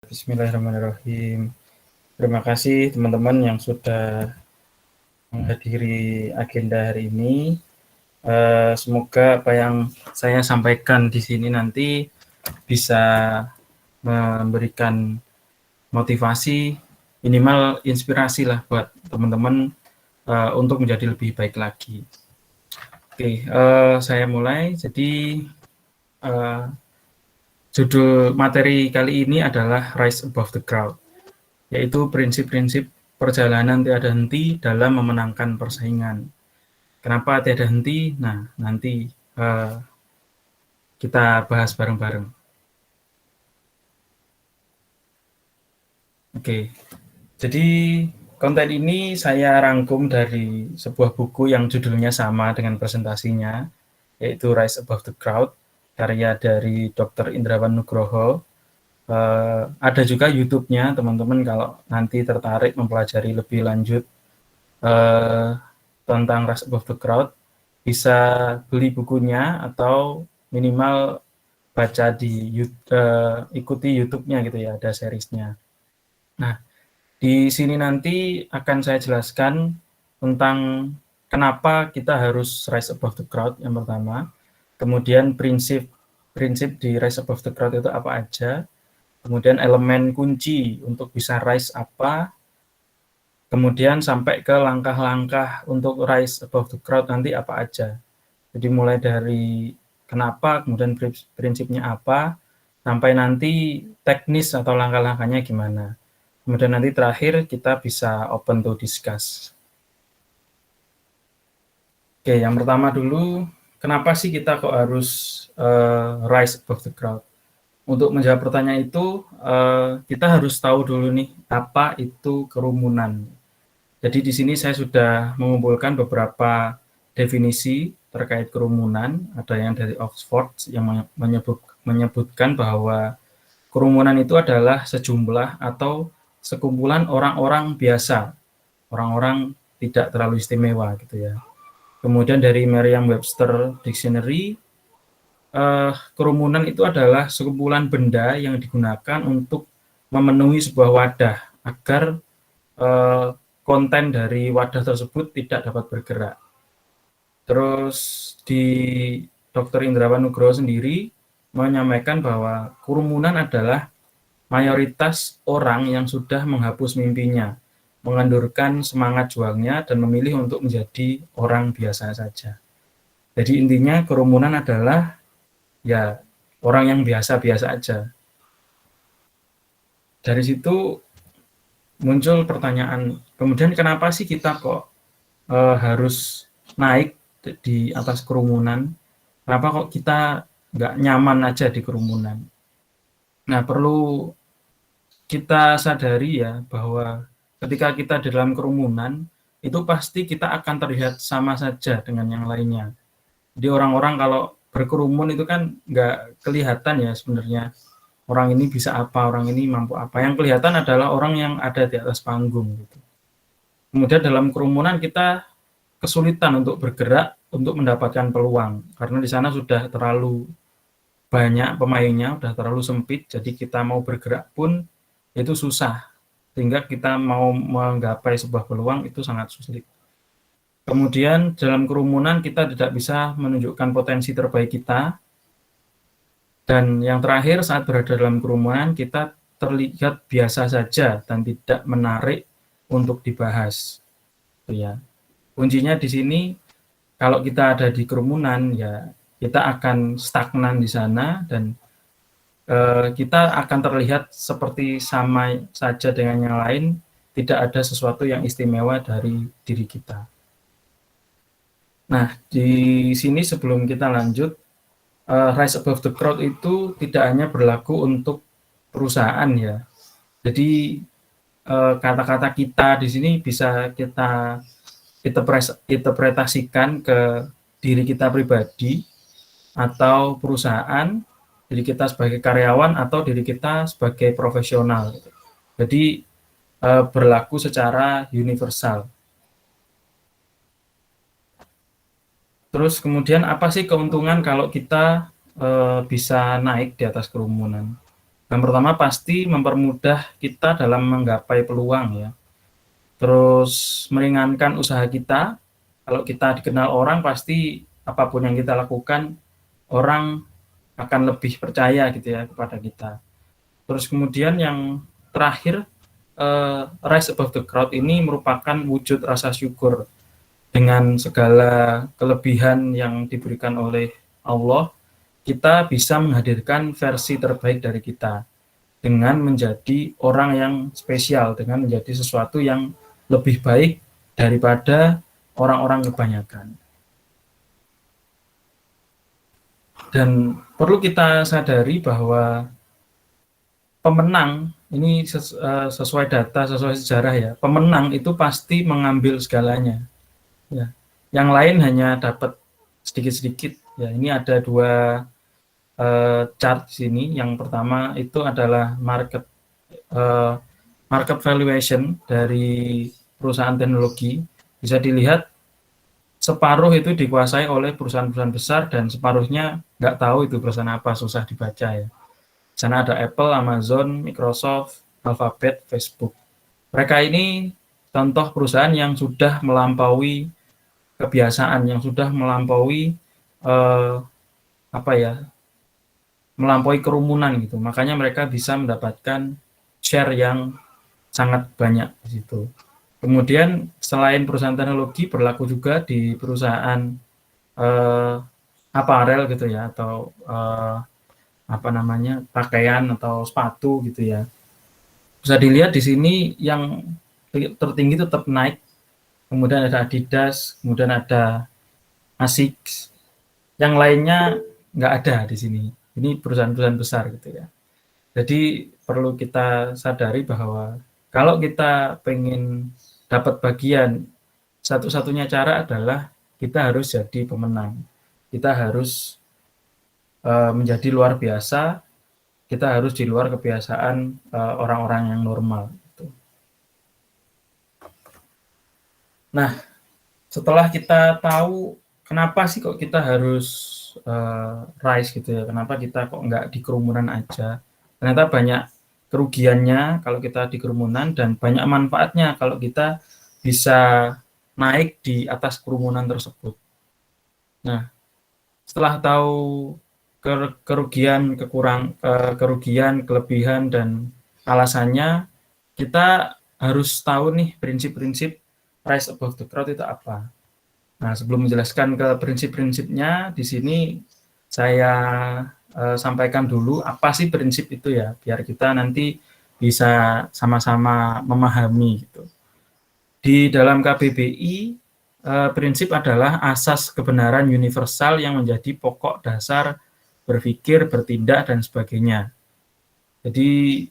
Bismillahirrahmanirrahim. Terima kasih teman-teman yang sudah menghadiri agenda hari ini. Semoga apa yang saya sampaikan di sini nanti bisa memberikan motivasi, minimal inspirasi lah buat teman-teman untuk menjadi lebih baik lagi. Oke, saya mulai. Jadi judul materi kali ini adalah Rise Above the Crowd, yaitu prinsip-prinsip perjalanan tiada henti dalam memenangkan persaingan. Kenapa tiada henti? Nah, nanti kita bahas bareng-bareng. Oke, jadi konten ini saya rangkum dari sebuah buku yang judulnya sama dengan presentasinya, yaitu Rise Above the Crowd, karya dari Dr. Indrawan Nugroho. Ada juga YouTube-nya, teman-teman kalau nanti tertarik mempelajari lebih lanjut tentang Rise Above the Crowd, bisa beli bukunya atau minimal baca di ikuti YouTube-nya gitu ya, ada seriesnya. Nah, di sini nanti akan saya jelaskan tentang kenapa kita harus rise above the crowd yang pertama, kemudian prinsip di rise above the crowd itu apa aja, kemudian elemen kunci untuk bisa rise apa, kemudian sampai ke langkah-langkah untuk rise above the crowd nanti apa aja. Jadi mulai dari kenapa, kemudian prinsipnya apa, sampai nanti teknis atau langkah-langkahnya gimana. Kemudian nanti terakhir kita bisa open to discuss. Oke, yang pertama dulu, kenapa sih kita kok harus rise above the crowd? Untuk menjawab pertanyaan itu, kita harus tahu dulu nih, apa itu kerumunan. Jadi di sini saya sudah mengumpulkan beberapa definisi terkait kerumunan. Ada yang dari Oxford yang menyebutkan bahwa kerumunan itu adalah sejumlah atau sekumpulan orang-orang biasa, orang-orang tidak terlalu istimewa gitu ya. Kemudian dari Merriam-Webster Dictionary, kerumunan itu adalah sekumpulan benda yang digunakan untuk memenuhi sebuah wadah agar konten dari wadah tersebut tidak dapat bergerak. Terus di Dr. Indrawan Nugroho sendiri menyampaikan bahwa kerumunan adalah mayoritas orang yang sudah menghapus mimpinya, mengendurkan semangat juangnya, dan memilih untuk menjadi orang biasa saja. Jadi intinya kerumunan adalah ya orang yang biasa-biasa aja. Dari situ muncul pertanyaan, kemudian kenapa sih kita kok harus naik di atas kerumunan? Kenapa kok kita nggak nyaman aja di kerumunan? Nah, perlu kita sadari ya bahwa ketika kita di dalam kerumunan, itu pasti kita akan terlihat sama saja dengan yang lainnya. Jadi orang-orang kalau berkerumun itu kan nggak kelihatan ya sebenarnya orang ini bisa apa, orang ini mampu apa. Yang kelihatan adalah orang yang ada di atas panggung gitu. Kemudian dalam kerumunan kita kesulitan untuk bergerak untuk mendapatkan peluang karena di sana sudah terlalu banyak pemainnya, sudah terlalu sempit, jadi kita mau bergerak pun itu susah, sehingga kita mau menggapai sebuah peluang itu sangat sulit. Kemudian dalam kerumunan kita tidak bisa menunjukkan potensi terbaik kita, dan yang terakhir saat berada dalam kerumunan kita terlihat biasa saja dan tidak menarik untuk dibahas. Ya, kuncinya di sini kalau kita ada di kerumunan ya kita akan stagnan di sana dan kita akan terlihat seperti sama saja dengan yang lain, tidak ada sesuatu yang istimewa dari diri kita. Nah, di sini sebelum kita lanjut, rise above the crowd itu tidak hanya berlaku untuk perusahaan ya. Jadi kata-kata kita di sini bisa kita interpretasikan ke diri kita pribadi atau perusahaan, diri kita sebagai karyawan atau diri kita sebagai profesional. Jadi berlaku secara universal. Terus kemudian apa sih keuntungan kalau kita bisa naik di atas kerumunan? Yang pertama pasti mempermudah kita dalam menggapai peluang ya. Terus meringankan usaha kita. Kalau kita dikenal orang pasti apapun yang kita lakukan orang akan lebih percaya gitu ya kepada kita. Terus kemudian yang terakhir, rise above the crowd ini merupakan wujud rasa syukur dengan segala kelebihan yang diberikan oleh Allah. Kita bisa menghadirkan versi terbaik dari kita dengan menjadi orang yang spesial, dengan menjadi sesuatu yang lebih baik daripada orang-orang kebanyakan. Dan perlu kita sadari bahwa pemenang ini sesuai data, sesuai sejarah ya, pemenang itu pasti mengambil segalanya. Ya. Yang lain hanya dapat sedikit-sedikit. Ya, ini ada dua chart sini. Yang pertama itu adalah market valuation dari perusahaan teknologi. Bisa dilihat separuh itu dikuasai oleh perusahaan-perusahaan besar dan separuhnya nggak tahu itu perusahaan apa, susah dibaca ya. Di sana ada Apple, Amazon, Microsoft, Alphabet, Facebook. Mereka ini contoh perusahaan yang sudah melampaui kebiasaan, yang sudah melampaui melampaui kerumunan gitu. Makanya mereka bisa mendapatkan share yang sangat banyak di situ. Kemudian selain perusahaan teknologi berlaku juga di perusahaan apparel gitu ya, atau pakaian atau sepatu gitu ya. Bisa dilihat di sini yang tertinggi tetap Nike, kemudian ada Adidas, kemudian ada Asics. Yang lainnya nggak ada di sini. Ini perusahaan-perusahaan besar gitu ya. Jadi perlu kita sadari bahwa kalau kita pengen dapat bagian, satu-satunya cara adalah kita harus jadi pemenang. Kita harus menjadi luar biasa. Kita harus di luar kebiasaan orang-orang yang normal. Gitu. Nah, setelah kita tahu kenapa sih kok kita harus rise gitu ya, kenapa kita kok nggak di kerumunan aja, ternyata banyak kerugiannya kalau kita di kerumunan dan banyak manfaatnya kalau kita bisa naik di atas kerumunan tersebut. Nah, setelah tahu kerugian, kelebihan dan alasannya, kita harus tahu nih prinsip-prinsip rise above the crowd itu apa. Nah, sebelum menjelaskan ke prinsip-prinsipnya, di sini saya sampaikan dulu apa sih prinsip itu ya, biar kita nanti bisa sama-sama memahami gitu. Di dalam KBBI, prinsip adalah asas kebenaran universal yang menjadi pokok dasar berpikir, bertindak, dan sebagainya. Jadi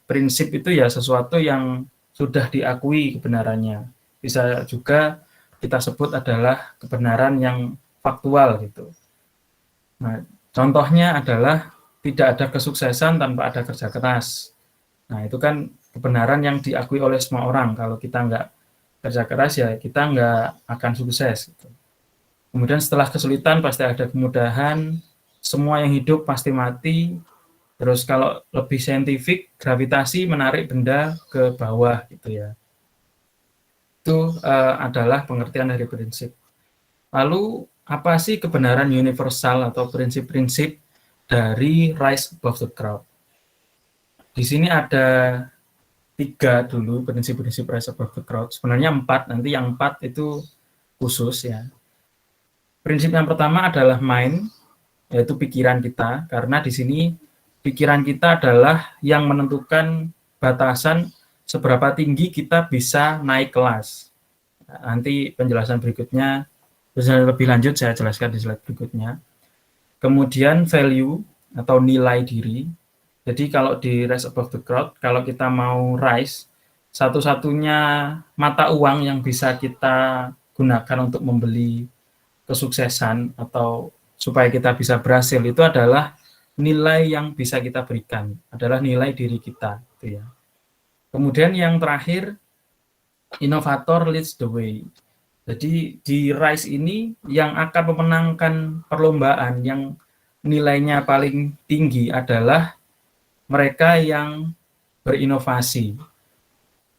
prinsip itu ya sesuatu yang sudah diakui kebenarannya. Bisa juga kita sebut adalah kebenaran yang faktual gitu. Nah, contohnya adalah tidak ada kesuksesan tanpa ada kerja keras. Nah, itu kan kebenaran yang diakui oleh semua orang. Kalau kita nggak kerja keras ya kita nggak akan sukses. Gitu. Kemudian setelah kesulitan pasti ada kemudahan. Semua yang hidup pasti mati. Terus kalau lebih saintifik, gravitasi menarik benda ke bawah gitu ya. Itu adalah pengertian dari prinsip. Lalu apa sih kebenaran universal atau prinsip-prinsip dari rise above the crowd? Di sini ada 3 dulu prinsip-prinsip rise above the crowd. Sebenarnya 4, nanti yang 4 itu khusus ya. Prinsip yang pertama adalah mind, yaitu pikiran kita, karena di sini pikiran kita adalah yang menentukan batasan seberapa tinggi kita bisa naik kelas. Nanti penjelasan berikutnya, lebih lanjut saya jelaskan di slide berikutnya. Kemudian value atau nilai diri. Jadi kalau di rise above the crowd, kalau kita mau rise, satu-satunya mata uang yang bisa kita gunakan untuk membeli kesuksesan atau supaya kita bisa berhasil itu adalah nilai yang bisa kita berikan, adalah nilai diri kita. Gitu ya. Kemudian yang terakhir, inovator leads the way. Jadi di RISE ini yang akan memenangkan perlombaan, yang nilainya paling tinggi adalah mereka yang berinovasi,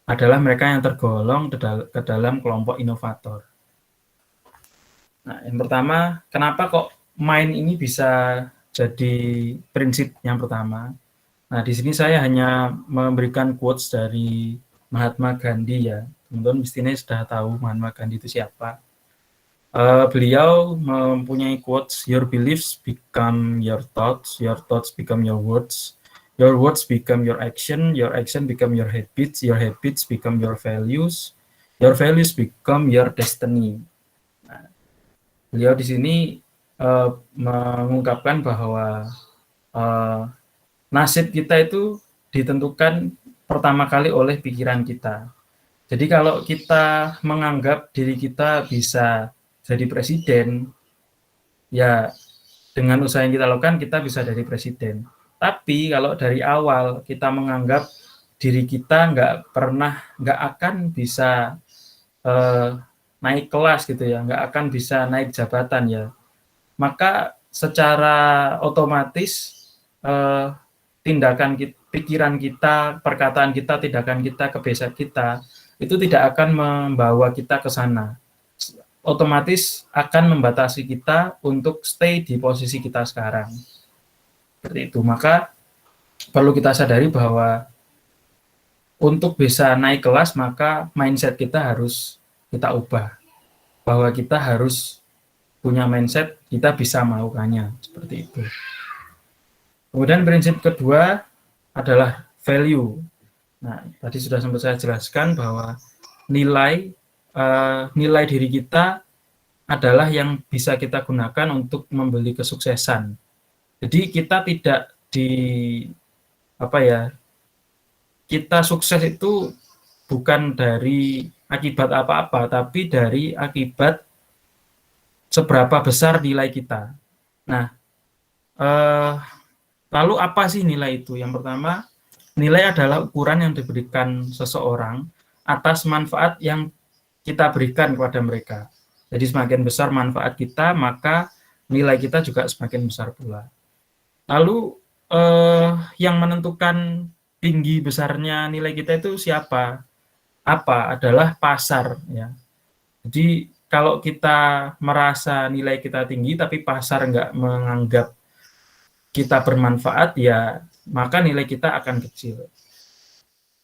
adalah mereka yang tergolong ke dalam kelompok inovator. Nah, yang pertama, kenapa kok MIND ini bisa jadi prinsip yang pertama? Nah, di sini saya hanya memberikan quotes dari Mahatma Gandhi ya. Teman-teman mestinya sudah tahu Mahatma Gandhi itu siapa. Beliau mempunyai quotes, your beliefs become your thoughts become your words become your action become your habits become your values become your destiny. Nah, beliau di sini mengungkapkan bahwa nasib kita itu ditentukan pertama kali oleh pikiran kita. Jadi kalau kita menganggap diri kita bisa jadi presiden, ya dengan usaha yang kita lakukan kita bisa jadi presiden. Tapi kalau dari awal kita menganggap diri kita nggak akan bisa naik kelas gitu ya, nggak akan bisa naik jabatan ya, maka secara otomatis pikiran kita, perkataan kita, tindakan kita, kebiasaan kita itu tidak akan membawa kita ke sana. Otomatis akan membatasi kita untuk stay di posisi kita sekarang. Seperti itu. Maka perlu kita sadari bahwa untuk bisa naik kelas, maka mindset kita harus kita ubah. Bahwa kita harus punya mindset, kita bisa melakukannya. Seperti itu. Kemudian prinsip kedua adalah value. Nah, tadi sudah sempat saya jelaskan bahwa nilai diri kita adalah yang bisa kita gunakan untuk membeli kesuksesan. Jadi kita tidak kita sukses itu bukan dari akibat apa-apa, tapi dari akibat seberapa besar nilai kita. Nah, lalu apa sih nilai itu? Yang pertama, nilai adalah ukuran yang diberikan seseorang atas manfaat yang kita berikan kepada mereka. Jadi semakin besar manfaat kita, maka nilai kita juga semakin besar pula. Lalu yang menentukan tinggi besarnya nilai kita itu siapa? Apa? Adalah pasar ya. Jadi kalau kita merasa nilai kita tinggi tapi pasar nggak menganggap kita bermanfaat, ya maka nilai kita akan kecil.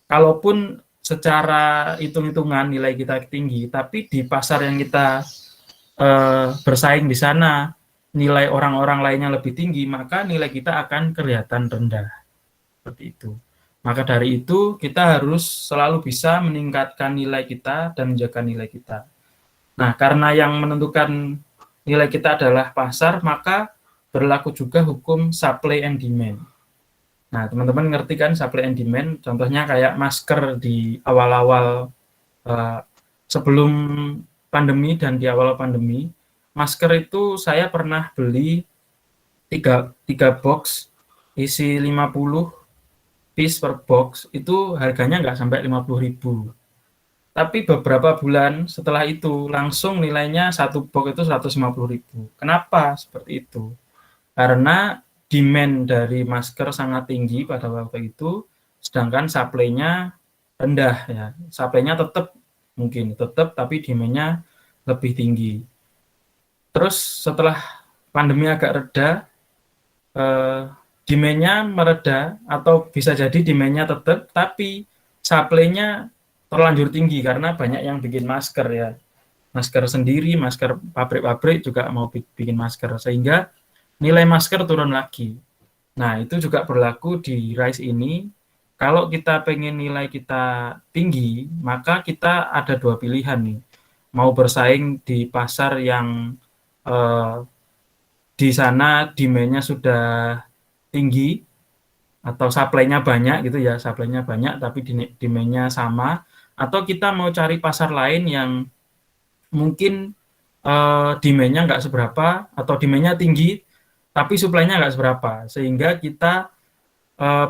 Kalaupun secara hitung-hitungan nilai kita tinggi, tapi di pasar yang kita bersaing di sana nilai orang-orang lainnya lebih tinggi, maka nilai kita akan kelihatan rendah. Seperti itu. Maka dari itu kita harus selalu bisa meningkatkan nilai kita dan menjaga nilai kita. Nah, karena yang menentukan nilai kita adalah pasar, maka berlaku juga hukum supply and demand. Nah, teman-teman ngerti kan supply and demand? Contohnya kayak masker di awal-awal sebelum pandemi dan di awal pandemi, masker itu saya pernah beli 3 box isi 50 piece per box, itu harganya nggak sampai 50.000. Tapi beberapa bulan setelah itu langsung nilainya satu box itu 150.000. Kenapa seperti itu? Karena demand dari masker sangat tinggi pada waktu itu, sedangkan supply-nya rendah ya. Supply-nya tetap tapi demand-nya lebih tinggi. Terus setelah pandemi agak reda, demand-nya mereda atau bisa jadi demand-nya tetap, tapi supply-nya terlanjur tinggi karena banyak yang bikin masker ya. Masker sendiri, masker pabrik-pabrik juga mau bikin masker, sehingga nilai masker turun lagi. Nah, itu juga berlaku di Rise ini. Kalau kita pengen nilai kita tinggi, maka kita ada dua pilihan nih. Mau bersaing di pasar yang di sana demand-nya sudah tinggi atau supply-nya banyak gitu ya, supply-nya banyak tapi demand-nya sama, atau kita mau cari pasar lain yang mungkin demand-nya nggak seberapa atau demand-nya tinggi tapi supply-nya nggak seberapa, sehingga kita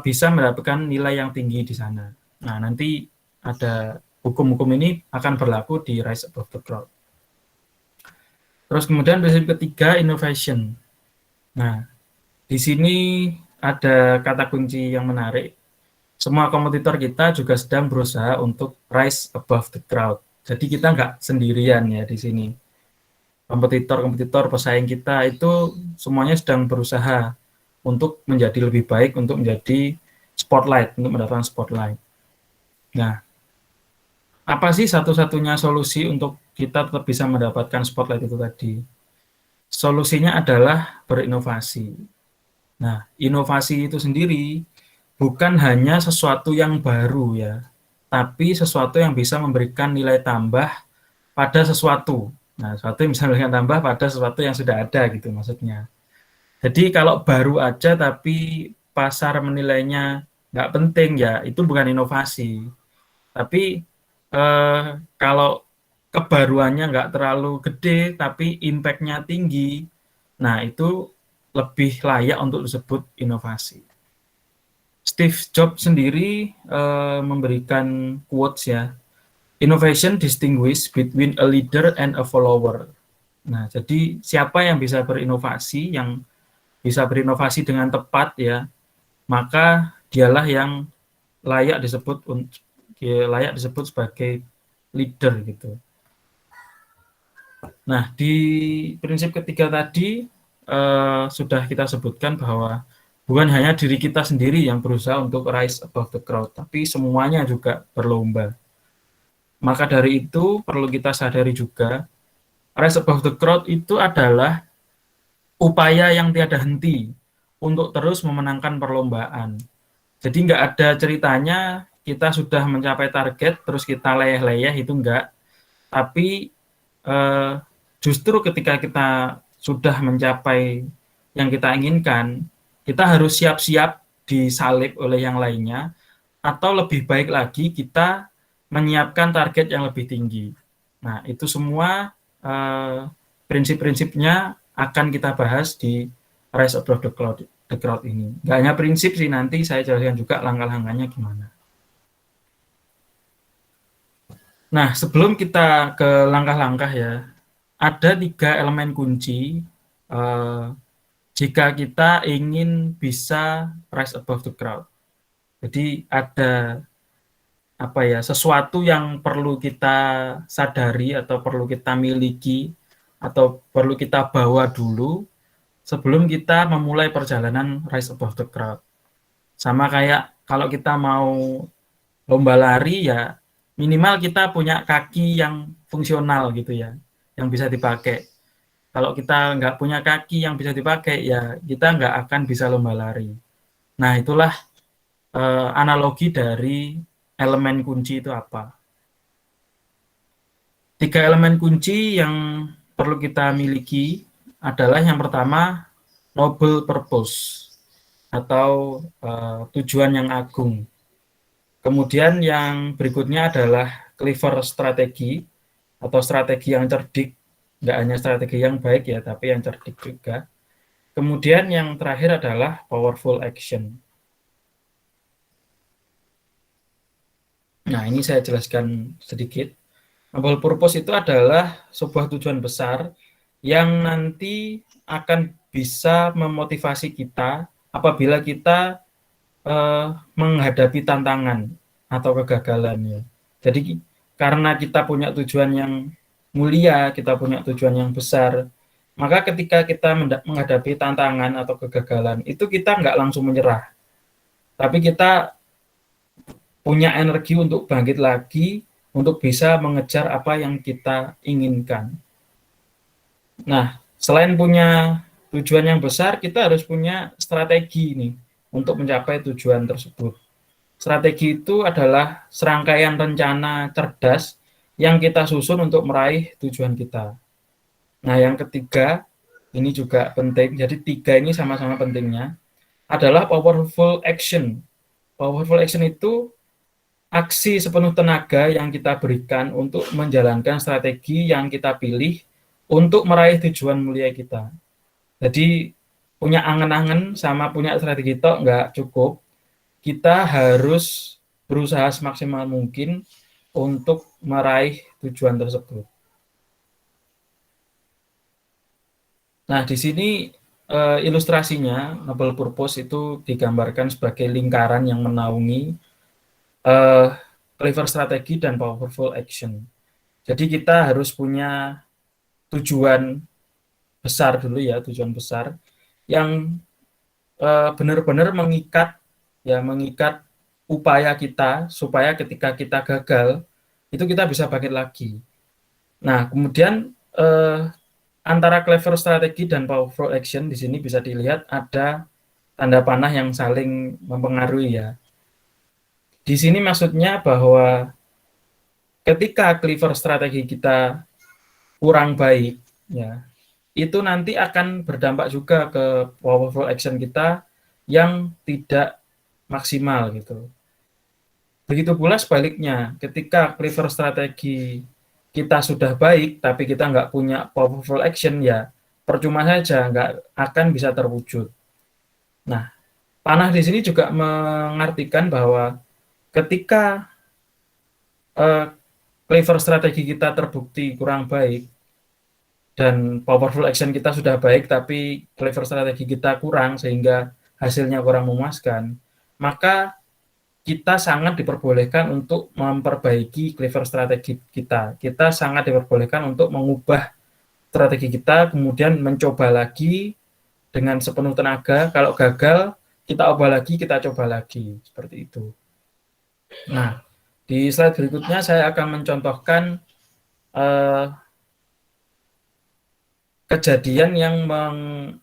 bisa mendapatkan nilai yang tinggi di sana. Nah, nanti ada hukum-hukum ini akan berlaku di Rise Above the Crowd. Terus kemudian prinsip ketiga, innovation. Nah, Di sini ada kata kunci yang menarik. Semua kompetitor kita juga sedang berusaha untuk rise above the crowd. Jadi kita nggak sendirian ya di sini. Kompetitor-kompetitor pesaing kita itu semuanya sedang berusaha untuk menjadi lebih baik, untuk menjadi spotlight, untuk mendapatkan spotlight. Nah, apa sih satu-satunya solusi untuk kita tetap bisa mendapatkan spotlight itu tadi? Solusinya adalah berinovasi. Nah, inovasi itu sendiri bukan hanya sesuatu yang baru ya, tapi sesuatu yang bisa memberikan nilai tambah pada sesuatu. Nah, sesuatu yang bisa memberikan tambah pada sesuatu yang sudah ada gitu maksudnya. Jadi kalau baru aja tapi pasar menilainya nggak penting ya, itu bukan inovasi. Tapi kalau kebaruannya nggak terlalu gede tapi impact-nya tinggi, nah itu lebih layak untuk disebut inovasi. Steve Jobs sendiri memberikan quotes ya, innovation distinguish between a leader and a follower. Nah, jadi siapa yang bisa berinovasi, yang bisa berinovasi dengan tepat ya, maka dialah yang layak disebut sebagai leader gitu. Nah, di prinsip ketiga tadi sudah kita sebutkan bahwa bukan hanya diri kita sendiri yang berusaha untuk rise above the crowd, tapi semuanya juga berlomba. Maka dari itu perlu kita sadari juga, rise above the crowd itu adalah upaya yang tiada henti untuk terus memenangkan perlombaan. Jadi nggak ada ceritanya kita sudah mencapai target terus kita leyeh-leyeh, itu enggak. Tapi justru ketika kita sudah mencapai yang kita inginkan, kita harus siap-siap disalib oleh yang lainnya, atau lebih baik lagi kita menyiapkan target yang lebih tinggi. Nah, itu semua prinsip-prinsipnya akan kita bahas di Rise Above the Crowd ini. Nggak hanya prinsip sih, nanti saya jelaskan juga langkah-langkahnya gimana. Nah, sebelum kita ke langkah-langkah ya, ada 3 elemen kunci jika kita ingin bisa rise above the crowd. Jadi ada sesuatu yang perlu kita sadari atau perlu kita miliki atau perlu kita bawa dulu sebelum kita memulai perjalanan rise above the crowd. Sama kayak kalau kita mau lomba lari ya, minimal kita punya kaki yang fungsional gitu ya, yang bisa dipakai. Kalau kita nggak punya kaki yang bisa dipakai, ya kita nggak akan bisa lomba lari. Nah, itulah analogi dari elemen kunci itu apa. 3 elemen kunci yang perlu kita miliki adalah yang pertama, noble purpose atau tujuan yang agung. Kemudian yang berikutnya adalah clever strategi atau strategi yang cerdik, nggak hanya strategi yang baik ya, tapi yang cerdik juga. Kemudian yang terakhir adalah powerful action. Nah, ini saya jelaskan sedikit. Noble purpose itu adalah sebuah tujuan besar yang nanti akan bisa memotivasi kita apabila kita menghadapi tantangan atau kegagalan ya. Jadi karena kita punya tujuan yang mulia, kita punya tujuan yang besar, maka ketika kita menghadapi tantangan atau kegagalan, itu kita nggak langsung menyerah. Tapi kita punya energi untuk bangkit lagi, untuk bisa mengejar apa yang kita inginkan. Nah, selain punya tujuan yang besar, kita harus punya strategi nih untuk mencapai tujuan tersebut. Strategi itu adalah serangkaian rencana cerdas yang kita susun untuk meraih tujuan kita. Nah, yang ketiga, ini juga penting, jadi 3 ini sama-sama pentingnya, adalah powerful action. Powerful action itu aksi sepenuh tenaga yang kita berikan untuk menjalankan strategi yang kita pilih untuk meraih tujuan mulia kita. Jadi punya angan-angan sama punya strategi itu nggak cukup. Kita harus berusaha semaksimal mungkin untuk meraih tujuan tersebut. Nah, di sini ilustrasinya noble purpose itu digambarkan sebagai lingkaran yang menaungi clever strategi dan powerful action. Jadi kita harus punya tujuan besar dulu ya, tujuan besar yang benar-benar mengikat upaya kita supaya ketika kita gagal itu kita bisa bangkit lagi. Nah, kemudian antara clever strategi dan powerful action di sini bisa dilihat ada tanda panah yang saling mempengaruhi ya. Di sini maksudnya bahwa ketika clever strategi kita kurang baik ya, itu nanti akan berdampak juga ke powerful action kita yang tidak maksimal gitu. Begitu pula sebaliknya, ketika clever strategi kita sudah baik, tapi kita nggak punya powerful action, ya percuma saja, nggak akan bisa terwujud. Nah, panah di sini juga mengartikan bahwa ketika clever strategi kita terbukti kurang baik, dan powerful action kita sudah baik, tapi clever strategi kita kurang, sehingga hasilnya kurang memuaskan, maka kita sangat diperbolehkan untuk memperbaiki clever strategi kita. Kita sangat diperbolehkan untuk mengubah strategi kita, kemudian mencoba lagi dengan sepenuh tenaga. Kalau gagal, kita ubah lagi, kita coba lagi. Seperti itu. Nah, di slide berikutnya saya akan mencontohkan kejadian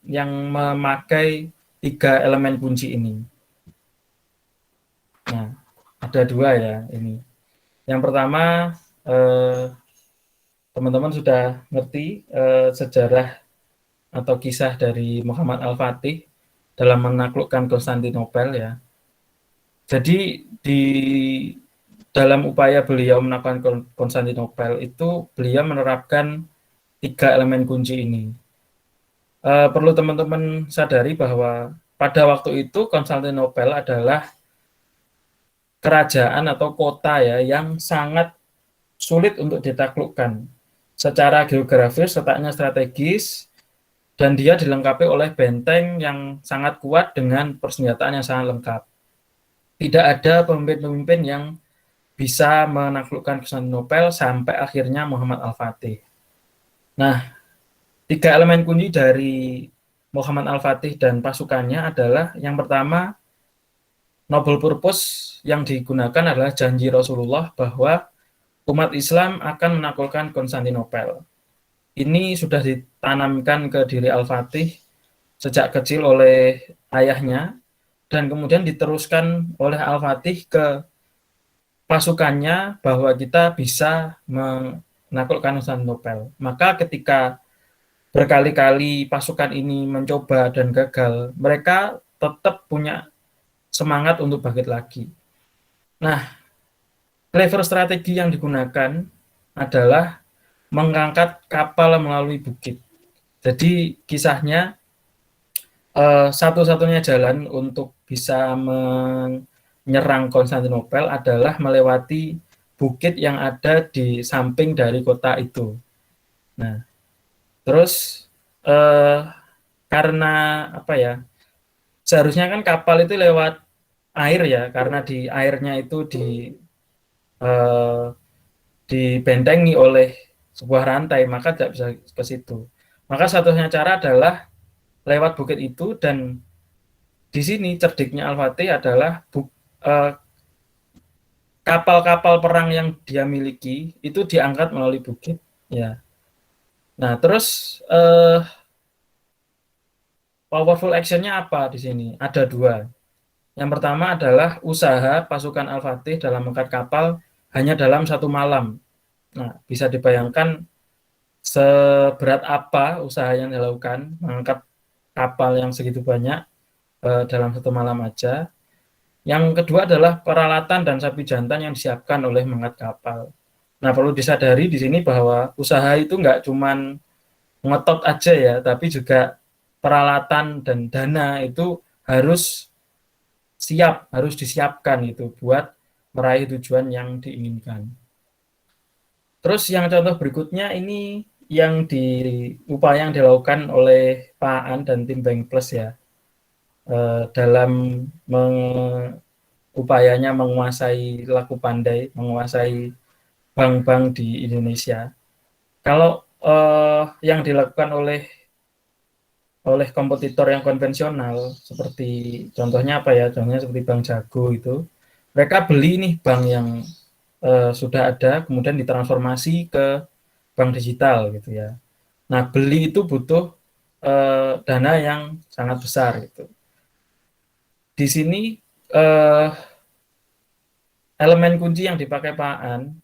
yang memakai 3 elemen kunci ini. Nah, ada 2 ya ini. Yang pertama, teman-teman sudah ngerti sejarah atau kisah dari Muhammad Al-Fatih dalam menaklukkan Konstantinopel ya. Jadi di dalam upaya beliau menaklukkan Konstantinopel itu beliau menerapkan 3 elemen kunci ini. Perlu teman-teman sadari bahwa pada waktu itu Konstantinopel adalah kerajaan atau kota ya yang sangat sulit untuk ditaklukkan. Secara geografis letaknya strategis dan dia dilengkapi oleh benteng yang sangat kuat dengan persenjataan yang sangat lengkap. Tidak ada pemimpin-pemimpin yang bisa menaklukkan Konstantinopel sampai akhirnya Muhammad Al-Fatih. Nah, 3 elemen kunci dari Muhammad Al-Fatih dan pasukannya adalah yang pertama, noble purpose yang digunakan adalah janji Rasulullah bahwa umat Islam akan menaklukkan Konstantinopel. Ini sudah ditanamkan ke diri Al-Fatih sejak kecil oleh ayahnya dan kemudian diteruskan oleh Al-Fatih ke pasukannya bahwa kita bisa menaklukkan Konstantinopel. Maka ketika berkali-kali pasukan ini mencoba dan gagal, mereka tetap punya semangat untuk bangkit lagi. Nah, clever strategi yang digunakan adalah mengangkat kapal melalui bukit. Jadi kisahnya satu-satunya jalan untuk bisa menyerang Konstantinopel adalah melewati bukit yang ada di samping dari kota itu. Nah, terus karena apa ya? Seharusnya kan kapal itu lewat air ya, karena di airnya itu dibentengi oleh sebuah rantai, maka tidak bisa ke situ. Maka satunya cara adalah lewat bukit itu, dan di sini cerdiknya Al-Fatih adalah kapal-kapal perang yang dia miliki itu diangkat melalui bukit. Ya. Nah, terus powerful action-nya apa di sini? Ada 2. Yang pertama adalah usaha pasukan Al-Fatih dalam mengangkat kapal hanya dalam 1 malam. Nah, bisa dibayangkan seberat apa usaha yang dilakukan mengangkat kapal yang segitu banyak dalam 1 malam aja. Yang kedua adalah peralatan dan sapi jantan yang disiapkan oleh mengangkat kapal. Nah, perlu disadari di sini bahwa usaha itu nggak cuman ngotot aja ya, tapi juga peralatan dan dana itu harus siap, harus disiapkan itu buat meraih tujuan yang diinginkan. Terus yang contoh berikutnya ini upaya yang dilakukan oleh Pak Aan dan tim Bank Plus ya, dalam upayanya menguasai laku pandai, menguasai bank-bank di Indonesia. Kalau yang dilakukan oleh kompetitor yang konvensional, seperti contohnya apa ya? Contohnya seperti Bank Jago itu, mereka beli nih bank yang sudah ada, kemudian ditransformasi ke bank digital gitu ya. Nah, beli itu butuh dana yang sangat besar gitu. Di sini elemen kunci yang dipakai Pak Aan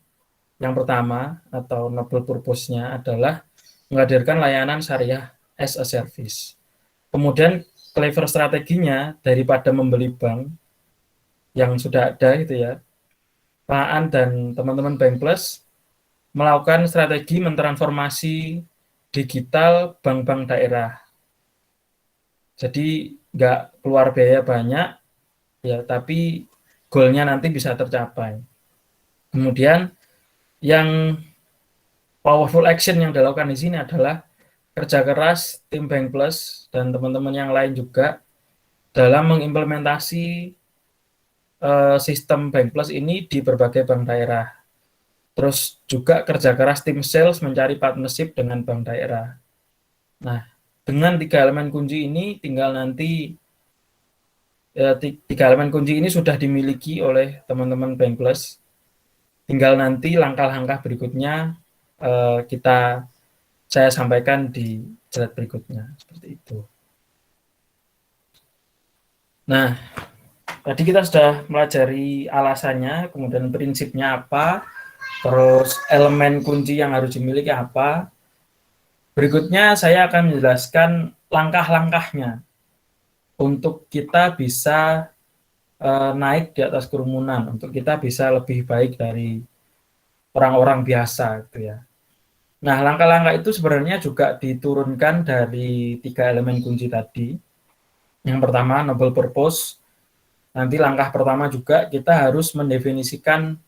yang pertama atau noble purpose-nya adalah menghadirkan layanan syariah as a service. Kemudian clever strateginya daripada membeli bank yang sudah ada gitu ya, Pak Aan dan teman-teman Bank Plus melakukan strategi mentransformasi digital bank-bank daerah. Jadi nggak keluar biaya banyak, ya, tapi goalnya nanti bisa tercapai. Kemudian yang powerful action yang dilakukan di sini adalah kerja keras tim Bank Plus dan teman-teman yang lain juga dalam mengimplementasi sistem Bank Plus ini di berbagai bank daerah. Terus juga kerja keras tim sales mencari partnership dengan bank daerah. Nah, dengan 3 elemen kunci ini tinggal nanti 3 elemen kunci ini sudah dimiliki oleh teman-teman Bank Plus. Tinggal nanti langkah-langkah berikutnya saya sampaikan di slide berikutnya seperti itu. Nah, tadi kita sudah pelajari alasannya, kemudian prinsipnya apa, terus elemen kunci yang harus dimiliki apa. Berikutnya saya akan menjelaskan langkah-langkahnya untuk kita bisa naik di atas kerumunan, untuk kita bisa lebih baik dari orang-orang biasa gitu ya. Nah, langkah-langkah itu sebenarnya juga diturunkan dari 3 elemen kunci tadi. Yang pertama, noble purpose. Nanti langkah pertama juga kita harus mendefinisikan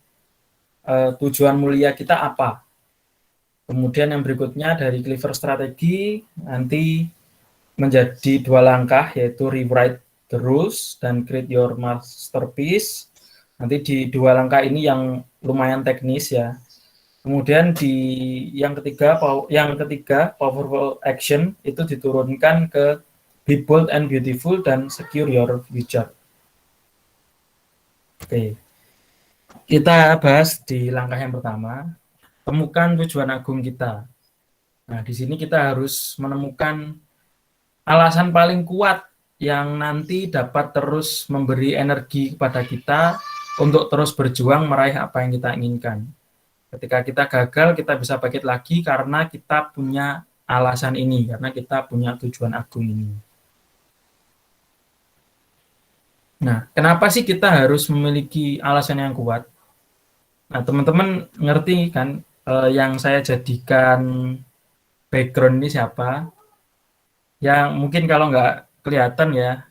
tujuan mulia kita apa. Kemudian yang berikutnya dari clever strategi nanti menjadi 2 langkah, yaitu rewrite the rules dan create your masterpiece. Nanti di 2 langkah ini yang lumayan teknis ya. Kemudian yang ketiga powerful action itu diturunkan ke be bold and beautiful dan secure your future. Oke. Kita bahas di langkah yang pertama, temukan tujuan agung kita. Nah, di sini kita harus menemukan alasan paling kuat yang nanti dapat terus memberi energi kepada kita untuk terus berjuang meraih apa yang kita inginkan. Ketika kita gagal, kita bisa bangkit lagi karena kita punya alasan ini, karena kita punya tujuan agung ini. Nah, kenapa sih kita harus memiliki alasan yang kuat? Nah, teman-teman ngerti kan yang saya jadikan background ini siapa? Yang mungkin kalau nggak kelihatan ya,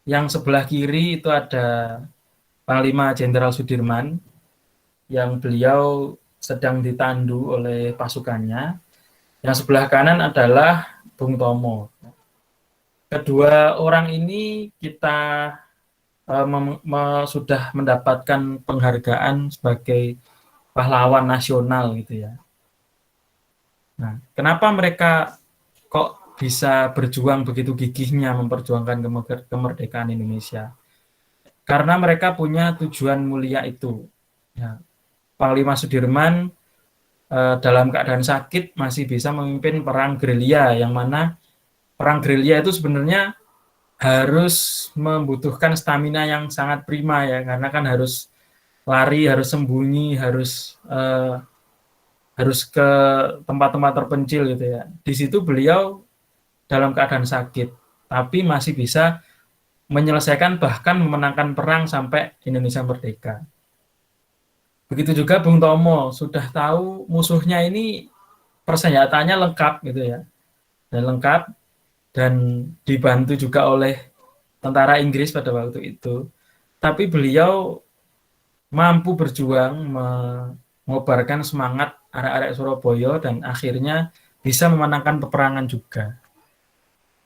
yang sebelah kiri itu ada Panglima Jenderal Sudirman, yang beliau sedang ditandu oleh pasukannya. Yang sebelah kanan adalah Bung Tomo. Kedua orang ini kita sudah mendapatkan penghargaan sebagai pahlawan nasional gitu ya. Nah, kenapa mereka kok bisa berjuang begitu gigihnya memperjuangkan kemerdekaan Indonesia? Karena mereka punya tujuan mulia itu. Ya, Panglima Sudirman dalam keadaan sakit masih bisa memimpin perang gerilya, yang mana perang gerilya itu sebenarnya harus membutuhkan stamina yang sangat prima ya, karena kan harus lari, harus sembunyi, harus ke tempat-tempat terpencil gitu ya. Di situ beliau dalam keadaan sakit, tapi masih bisa menyelesaikan bahkan memenangkan perang sampai Indonesia merdeka. Begitu juga Bung Tomo, sudah tahu musuhnya ini persenjataannya lengkap gitu ya, dan lengkap dan dibantu juga oleh tentara Inggris pada waktu itu. Tapi beliau mampu berjuang mengobarkan semangat arek-arek Surabaya dan akhirnya bisa memenangkan peperangan juga.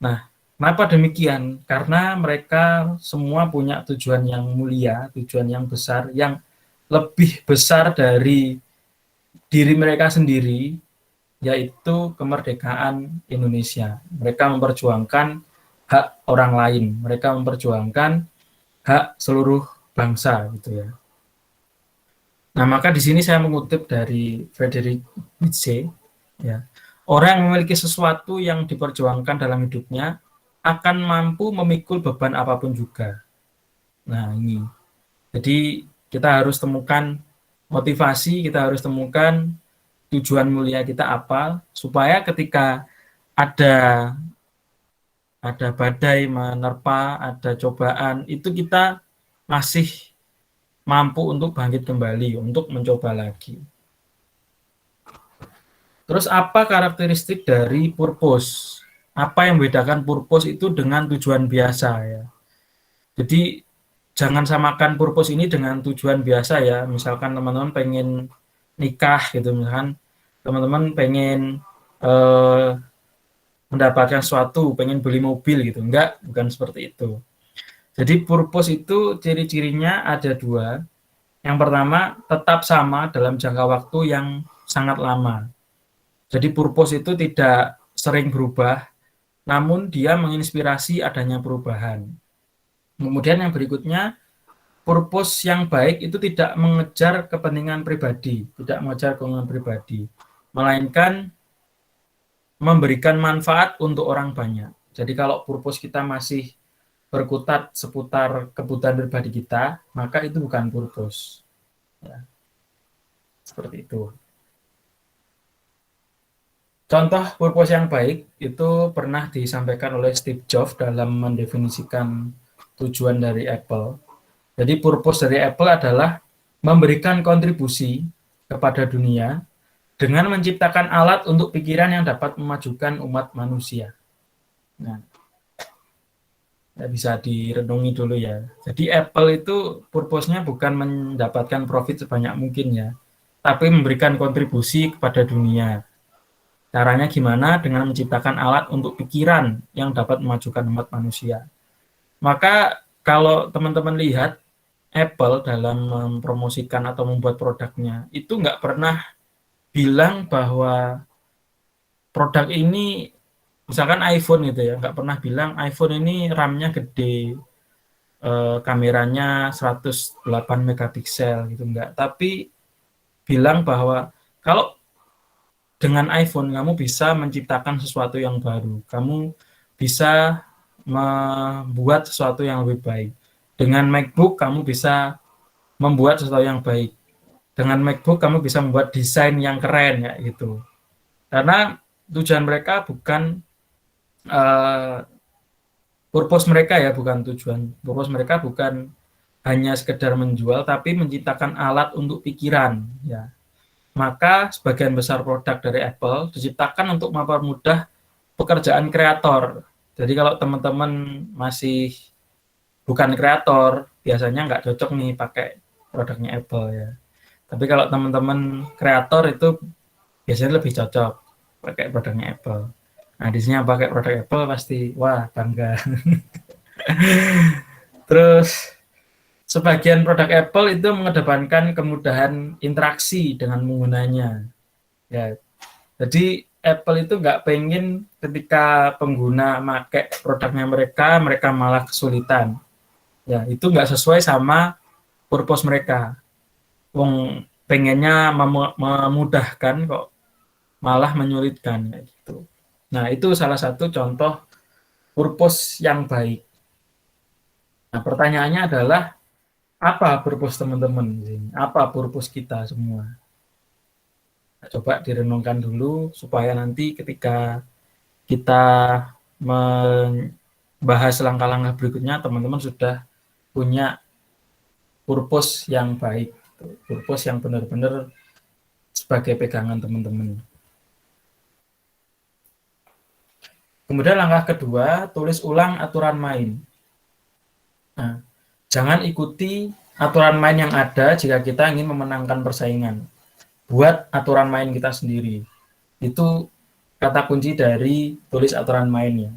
Nah, kenapa demikian? Karena mereka semua punya tujuan yang mulia, tujuan yang besar, yang lebih besar dari diri mereka sendiri, yaitu kemerdekaan Indonesia. Mereka memperjuangkan hak orang lain, mereka memperjuangkan hak seluruh bangsa, gitu ya. Nah, maka di sini saya mengutip dari Friedrich Nietzsche, ya. Orang yang memiliki sesuatu yang diperjuangkan dalam hidupnya akan mampu memikul beban apapun juga. Nah, ini. Jadi kita harus temukan motivasi, kita harus temukan tujuan mulia kita apa, supaya ketika ada badai menerpa, ada cobaan, itu kita masih mampu untuk bangkit kembali, untuk mencoba lagi. Terus apa karakteristik dari purpose? Apa yang membedakan purpose itu dengan tujuan biasa ya? Jadi jangan samakan purpose ini dengan tujuan biasa ya. Misalkan teman-teman pengen nikah gitu, misalkan teman-teman pengen mendapatkan sesuatu, pengen beli mobil gitu. Enggak, bukan seperti itu. Jadi purpose itu ciri-cirinya ada dua. Yang pertama, tetap sama dalam jangka waktu yang sangat lama. Jadi purpose itu tidak sering berubah, namun dia menginspirasi adanya perubahan. Kemudian yang berikutnya, purpose yang baik itu tidak mengejar kepentingan pribadi, tidak mengejar kepentingan pribadi, melainkan memberikan manfaat untuk orang banyak. Jadi kalau purpose kita masih berkutat seputar kebutuhan pribadi kita, maka itu bukan purpose. Ya, seperti itu. Contoh purpose yang baik itu pernah disampaikan oleh Steve Jobs dalam mendefinisikan tujuan dari Apple. Jadi purpose dari Apple adalah memberikan kontribusi kepada dunia dengan menciptakan alat untuk pikiran yang dapat memajukan umat manusia. Nah, ya bisa direnungi dulu ya. Jadi Apple itu purpose-nya bukan mendapatkan profit sebanyak mungkin ya, tapi memberikan kontribusi kepada dunia. Caranya gimana? Dengan menciptakan alat untuk pikiran yang dapat memajukan umat manusia. Maka kalau teman-teman lihat Apple dalam mempromosikan atau membuat produknya, itu nggak pernah bilang bahwa produk ini, misalkan iPhone gitu ya, nggak pernah bilang iPhone ini RAM-nya gede, kameranya 108 megapiksel gitu, enggak. Tapi bilang bahwa kalau dengan iPhone kamu bisa menciptakan sesuatu yang baru, kamu bisa membuat sesuatu yang lebih baik. Dengan MacBook kamu bisa membuat sesuatu yang baik. Dengan MacBook kamu bisa membuat desain yang keren ya gitu. Karena tujuan mereka bukan purpose mereka ya, bukan tujuan. Purpose mereka bukan hanya sekedar menjual, tapi menciptakan alat untuk pikiran ya. Maka sebagian besar produk dari Apple diciptakan untuk mempermudah pekerjaan kreator. Jadi kalau teman-teman masih bukan kreator, biasanya nggak cocok nih pakai produknya Apple ya. Tapi kalau teman-teman kreator itu biasanya lebih cocok pakai produknya Apple. Nah, di sini yang pakai produk Apple pasti wah bangga. Terus sebagian produk Apple itu mengedepankan kemudahan interaksi dengan penggunanya. Ya, jadi Apple itu nggak pengen ketika pengguna pakai produknya mereka malah kesulitan. Ya, itu nggak sesuai sama purpose mereka. Wong pengennya memudahkan kok malah menyulitkan kayak gitu. Nah, itu salah satu contoh purpose yang baik. Nah, pertanyaannya adalah apa purpose teman-teman? Apa purpose kita semua? Nah, coba direnungkan dulu supaya nanti ketika kita membahas langkah-langkah berikutnya, teman-teman sudah punya purpose yang baik, purpose yang benar-benar sebagai pegangan teman-teman. Kemudian langkah kedua, tulis ulang aturan main. Nah, jangan ikuti aturan main yang ada jika kita ingin memenangkan persaingan. Buat aturan main kita sendiri. Itu kata kunci dari tulis aturan mainnya.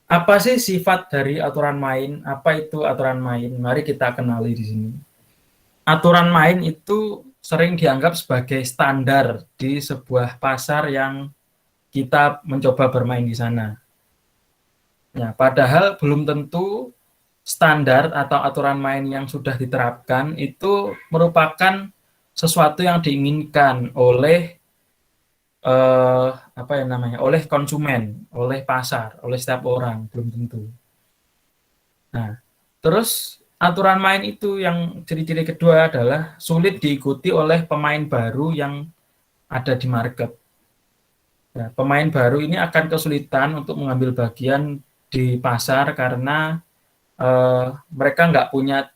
Apa sih sifat dari aturan main? Apa itu aturan main? Mari kita kenali di sini. Aturan main itu sering dianggap sebagai standar di sebuah pasar yang kita mencoba bermain di sana. Ya, padahal belum tentu standar atau aturan main yang sudah diterapkan itu merupakan sesuatu yang diinginkan oleh apa yang namanya, oleh konsumen, oleh pasar, oleh setiap orang, belum tentu. Nah, terus aturan main itu yang ciri-ciri kedua adalah sulit diikuti oleh pemain baru yang ada di market. Nah, pemain baru ini akan kesulitan untuk mengambil bagian di pasar karena mereka nggak punya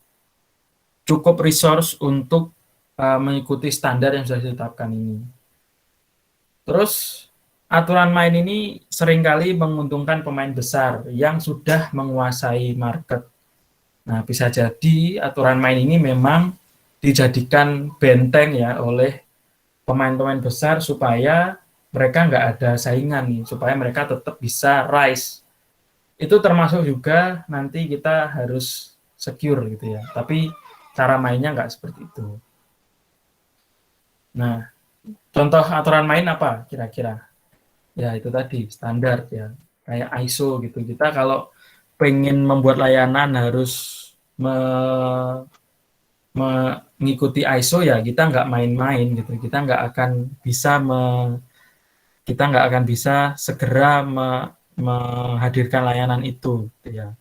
cukup resource untuk mengikuti standar yang sudah ditetapkan ini. Terus aturan main ini seringkali menguntungkan pemain besar yang sudah menguasai market. Nah, bisa jadi aturan main ini memang dijadikan benteng ya oleh pemain-pemain besar supaya mereka nggak ada saingan nih, supaya mereka tetap bisa rise. Itu termasuk juga nanti kita harus secure gitu ya. Tapi cara mainnya nggak seperti itu. Nah, contoh aturan main apa kira-kira? Ya itu tadi standar ya, kayak ISO gitu. Kita kalau pengen membuat layanan harus mengikuti ISO ya kita nggak main-main gitu. Kita nggak akan bisa segera menghadirkan layanan itu gitu ya.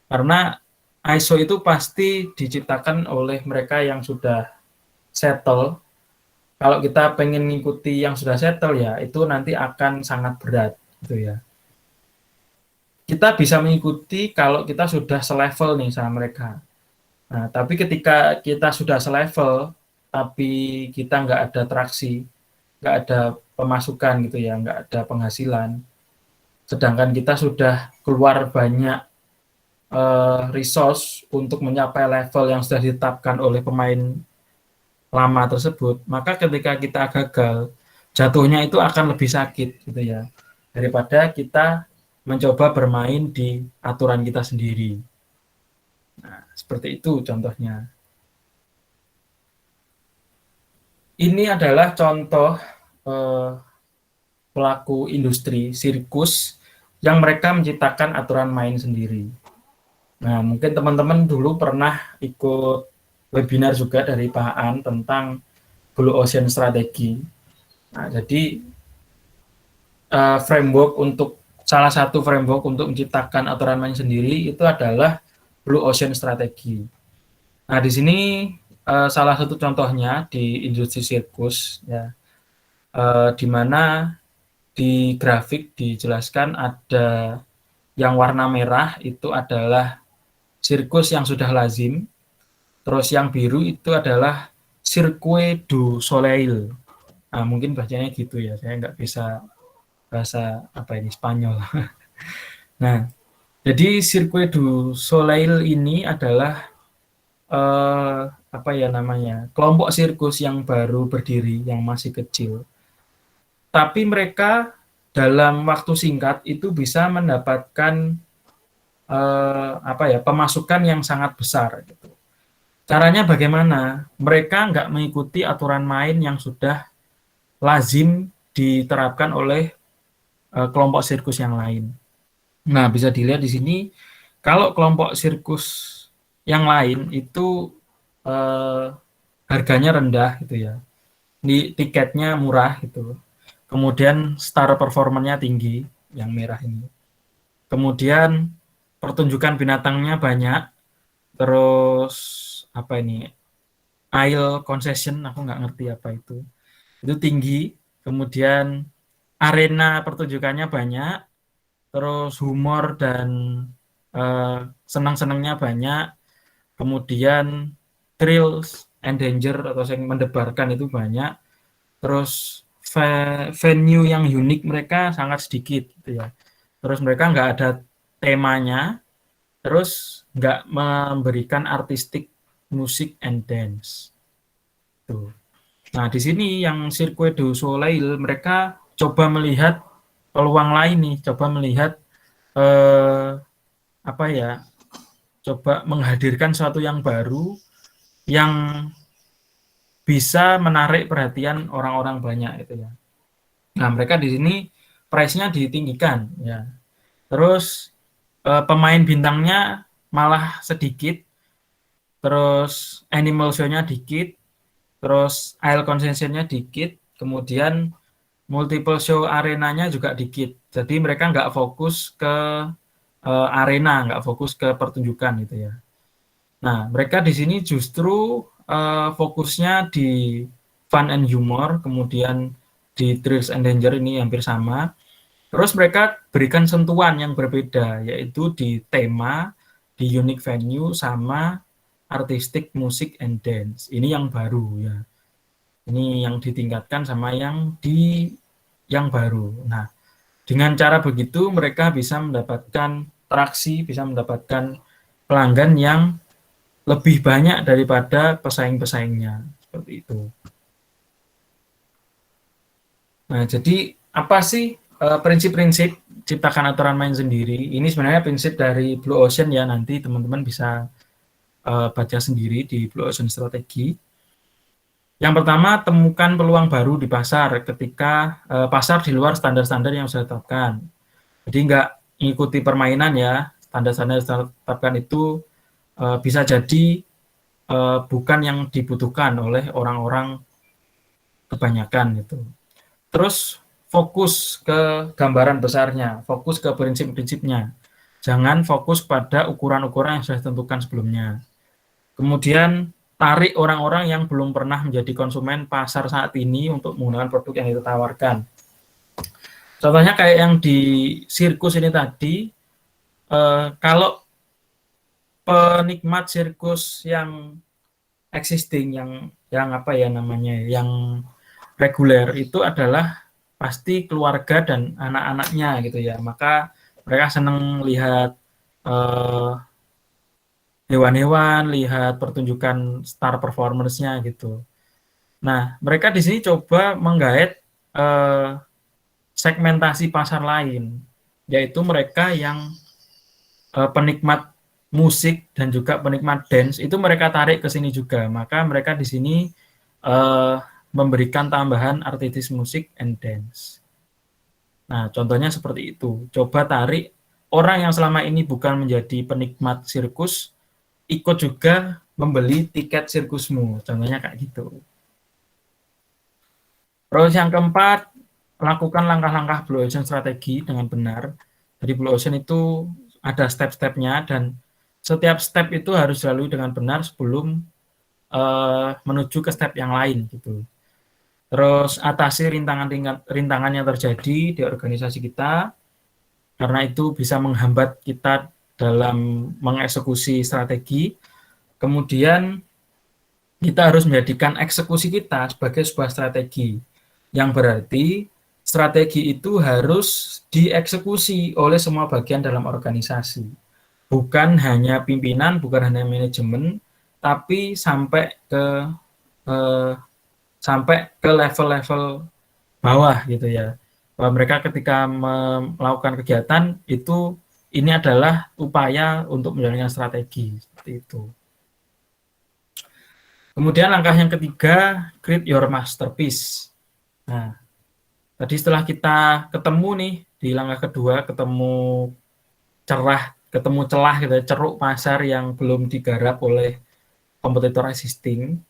Karena ISO itu pasti diciptakan oleh mereka yang sudah settle. Kalau kita pengen mengikuti yang sudah settle ya itu nanti akan sangat berat gitu ya. Kita bisa mengikuti kalau kita sudah selevel nih sama mereka. Nah, tapi ketika kita sudah selevel, tapi kita nggak ada traksi, nggak ada pemasukan gitu ya, nggak ada penghasilan, sedangkan kita sudah keluar banyak resource untuk mencapai level yang sudah ditetapkan oleh pemain lama tersebut, maka ketika kita gagal, jatuhnya itu akan lebih sakit gitu ya, daripada kita mencoba bermain di aturan kita sendiri. Nah, seperti itu contohnya. Ini adalah contoh eh, pelaku industri sirkus yang mereka menciptakan aturan main sendiri. Nah, mungkin teman-teman dulu pernah ikut webinar juga dari Pak An tentang Blue Ocean Strategy. Nah, jadi framework untuk salah satu framework untuk menciptakan aturan main sendiri itu adalah Blue Ocean Strategy. Nah, di sini salah satu contohnya di industri sirkus ya, di mana di grafik dijelaskan ada yang warna merah itu adalah sirkus yang sudah lazim, terus yang biru itu adalah Cirque du Soleil. Nah, mungkin bacanya gitu ya, saya nggak bisa bahasa apa ini Spanyol. Nah, jadi Cirque du Soleil ini adalah apa ya namanya, kelompok sirkus yang baru berdiri, yang masih kecil. Tapi mereka dalam waktu singkat itu bisa mendapatkan apa ya, pemasukan yang sangat besar gitu. Caranya bagaimana? Mereka nggak mengikuti aturan main yang sudah lazim diterapkan oleh kelompok sirkus yang lain. Nah, bisa dilihat di sini kalau kelompok sirkus yang lain itu eh, harganya rendah gitu ya. Di tiketnya murah gitu. Kemudian star performanya tinggi yang merah ini. Kemudian pertunjukan binatangnya banyak. Terus apa ini? Aisle concession aku nggak ngerti apa itu. Itu tinggi. Kemudian arena pertunjukannya banyak. Terus humor dan senang-senangnya banyak, kemudian thrills and danger atau yang mendebarkan itu banyak, terus venue yang unik mereka sangat sedikit gitu ya, terus mereka nggak ada temanya, terus nggak memberikan artistik musik and dance tuh. Nah, di sini yang Cirque du Soleil mereka coba melihat peluang lain nih, coba melihat apa ya, coba menghadirkan sesuatu yang baru yang bisa menarik perhatian orang-orang banyak itu ya. Nah, mereka di sini price-nya ditinggikan ya. Terus pemain bintangnya malah sedikit, terus animal show-nya dikit, terus aisle concession-nya dikit, kemudian multiple show arenanya juga dikit. Jadi mereka nggak fokus ke arena, nggak fokus ke pertunjukan gitu ya. Nah, mereka di sini justru fokusnya di fun and humor, kemudian di thrills and danger ini hampir sama. Terus mereka berikan sentuhan yang berbeda, yaitu di tema, di unique venue, sama artistic music and dance. Ini yang baru ya. Ini yang ditingkatkan sama yang baru. Nah, dengan cara begitu mereka bisa mendapatkan traksi, bisa mendapatkan pelanggan yang lebih banyak daripada pesaing-pesaingnya. Seperti itu. Nah, jadi apa sih prinsip-prinsip ciptakan aturan main sendiri? Ini sebenarnya prinsip dari Blue Ocean ya, nanti teman-teman bisa baca sendiri di Blue Ocean Strategi. Yang pertama, temukan peluang baru di pasar ketika pasar di luar standar-standar yang sudah ditetapkan. Jadi nggak mengikuti permainan ya, standar-standar yang sudah ditetapkan itu bisa jadi bukan yang dibutuhkan oleh orang-orang kebanyakan gitu. Terus fokus ke gambaran besarnya, fokus ke prinsip-prinsipnya. Jangan fokus pada ukuran-ukuran yang sudah ditentukan sebelumnya. Kemudian tarik orang-orang yang belum pernah menjadi konsumen pasar saat ini untuk menggunakan produk yang ditawarkan. Contohnya kayak yang di sirkus ini tadi, kalau penikmat sirkus yang existing, yang apa ya namanya, yang reguler itu adalah pasti keluarga dan anak-anaknya gitu ya. Maka mereka senang lihat hewan-hewan, lihat pertunjukan star performance-nya gitu. Nah, mereka di sini coba menggait segmentasi pasar lain, yaitu mereka yang penikmat musik dan juga penikmat dance, itu mereka tarik ke sini juga. Maka mereka di sini memberikan tambahan artistic music and dance. Nah, contohnya seperti itu. Coba tarik orang yang selama ini bukan menjadi penikmat sirkus, ikut juga membeli tiket sirkusmu. Contohnya kayak gitu. Terus yang keempat, lakukan langkah-langkah Blue Ocean strategi dengan benar. Jadi Blue Ocean itu ada step-stepnya dan setiap step itu harus dilalui dengan benar sebelum menuju ke step yang lain gitu. Terus atasi rintangan yang terjadi di organisasi kita, karena itu bisa menghambat kita dalam mengeksekusi strategi. Kemudian kita harus menjadikan eksekusi kita sebagai sebuah strategi, yang berarti strategi itu harus dieksekusi oleh semua bagian dalam organisasi. Bukan hanya pimpinan, bukan hanya manajemen, tapi eh, sampai ke level-level bawah gitu ya. Bahwa mereka ketika melakukan kegiatan itu, ini adalah upaya untuk menjalankan strategi seperti itu. Kemudian langkah yang ketiga, create your masterpiece. Nah, tadi setelah kita ketemu nih di langkah kedua, ketemu celah gitu, ceruk pasar yang belum digarap oleh kompetitor existing.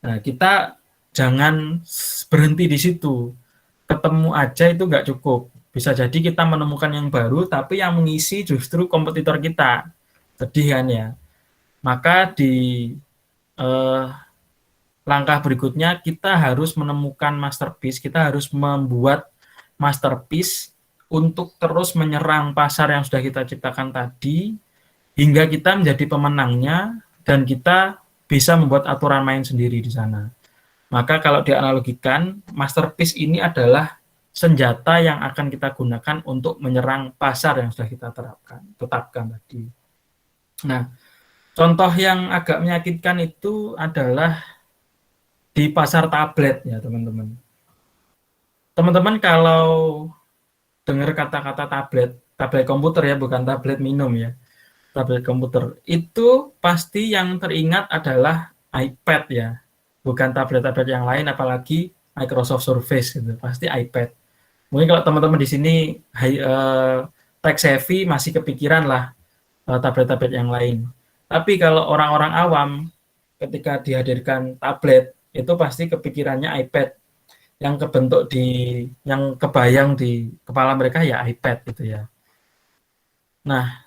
Nah, kita jangan berhenti di situ. Ketemu aja itu nggak cukup. Bisa jadi kita menemukan yang baru, tapi yang mengisi justru kompetitor kita. Sedih kan ya. Maka di langkah berikutnya kita harus menemukan masterpiece, kita harus membuat masterpiece untuk terus menyerang pasar yang sudah kita ciptakan tadi, hingga kita menjadi pemenangnya dan kita bisa membuat aturan main sendiri di sana. Maka kalau dianalogikan, masterpiece ini adalah senjata yang akan kita gunakan untuk menyerang pasar yang sudah kita tetapkan tadi. Nah, contoh yang agak menyakitkan itu adalah di pasar tablet ya teman-teman. Teman-teman kalau dengar kata-kata tablet, tablet komputer ya, bukan tablet minum ya, tablet komputer, itu pasti yang teringat adalah iPad ya, bukan tablet-tablet yang lain, apalagi Microsoft Surface gitu, pasti iPad. Mungkin kalau teman-teman di sini tech savvy masih kepikiran lah tablet-tablet yang lain. Tapi kalau orang-orang awam ketika dihadirkan tablet itu pasti kepikirannya iPad, yang kebentuk yang kebayang di kepala mereka ya iPad gitu ya. Nah,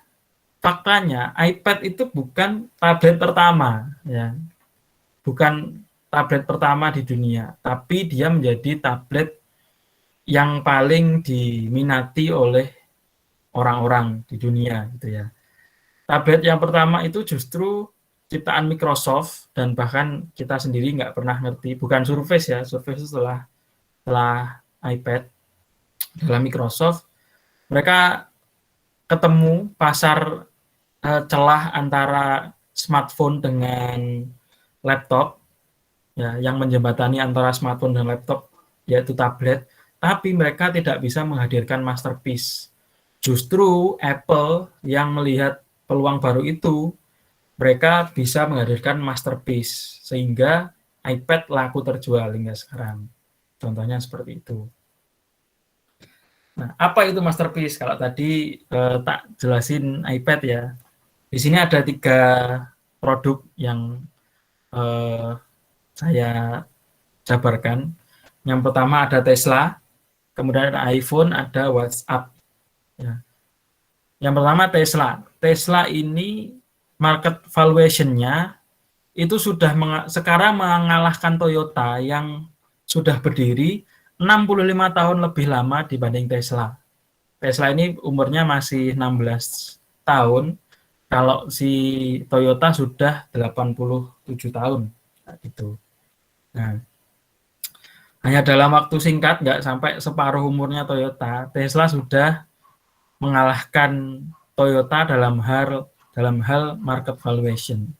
faktanya iPad itu bukan tablet pertama ya, bukan tablet pertama di dunia, tapi dia menjadi tablet yang paling diminati oleh orang-orang di dunia gitu ya. Tablet yang pertama itu justru ciptaan Microsoft, dan bahkan kita sendiri nggak pernah ngerti, bukan Surface ya, Surface setelah iPad, dalam Microsoft mereka ketemu pasar celah antara smartphone dengan laptop ya, yang menjembatani antara smartphone dan laptop yaitu tablet, tapi mereka tidak bisa menghadirkan masterpiece. Justru Apple yang melihat peluang baru itu, mereka bisa menghadirkan masterpiece sehingga iPad laku terjual hingga sekarang. Contohnya seperti itu. Nah, apa itu masterpiece? Kalau tadi tak jelasin iPad ya. Di sini ada 3 produk yang saya jabarkan. Yang pertama ada Tesla, kemudian ada iPhone, ada WhatsApp. Ya. Yang pertama Tesla. Tesla ini market valuation-nya itu sudah sekarang mengalahkan Toyota yang sudah berdiri 65 tahun lebih lama dibanding Tesla. Tesla ini umurnya masih 16 tahun, kalau si Toyota sudah 87 tahun gitu. Nah, hanya dalam waktu singkat, nggak sampai separuh umurnya Toyota, Tesla sudah mengalahkan Toyota dalam hal market valuation.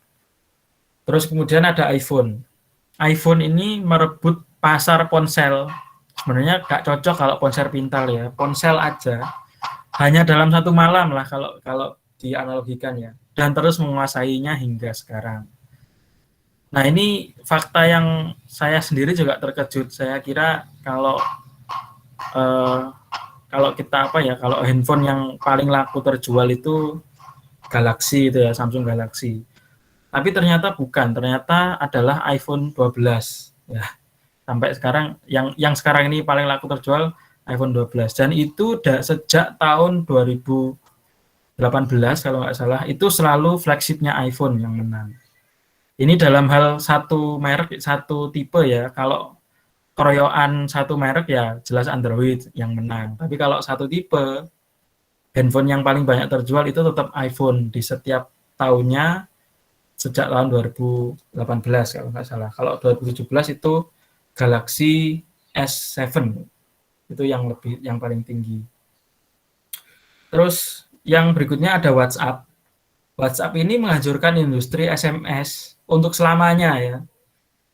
Terus kemudian ada iPhone. iPhone ini merebut pasar ponsel. Sebenarnya nggak cocok kalau ponsel pintar ya, ponsel aja. Hanya dalam 1 malam lah kalau dianalogikan ya. Dan terus menguasainya hingga sekarang. Nah, ini fakta yang saya sendiri juga terkejut. Saya kira kalau kita kalau handphone yang paling laku terjual itu Galaxy itu ya, Samsung Galaxy. Tapi ternyata bukan, ternyata adalah iPhone 12 ya. Sampai sekarang yang sekarang ini paling laku terjual iPhone 12, dan itu sejak tahun 2018 kalau nggak salah, itu selalu flagshipnya iPhone yang menang. Ini dalam hal satu merek, satu tipe ya. Kalau keroyokan satu merek ya jelas Android yang menang. Tapi kalau satu tipe, handphone yang paling banyak terjual itu tetap iPhone di setiap tahunnya sejak tahun 2018 kalau nggak salah. Kalau 2017 itu Galaxy S7 itu yang paling tinggi. Terus yang berikutnya ada WhatsApp. WhatsApp ini menghancurkan industri SMS untuk selamanya ya,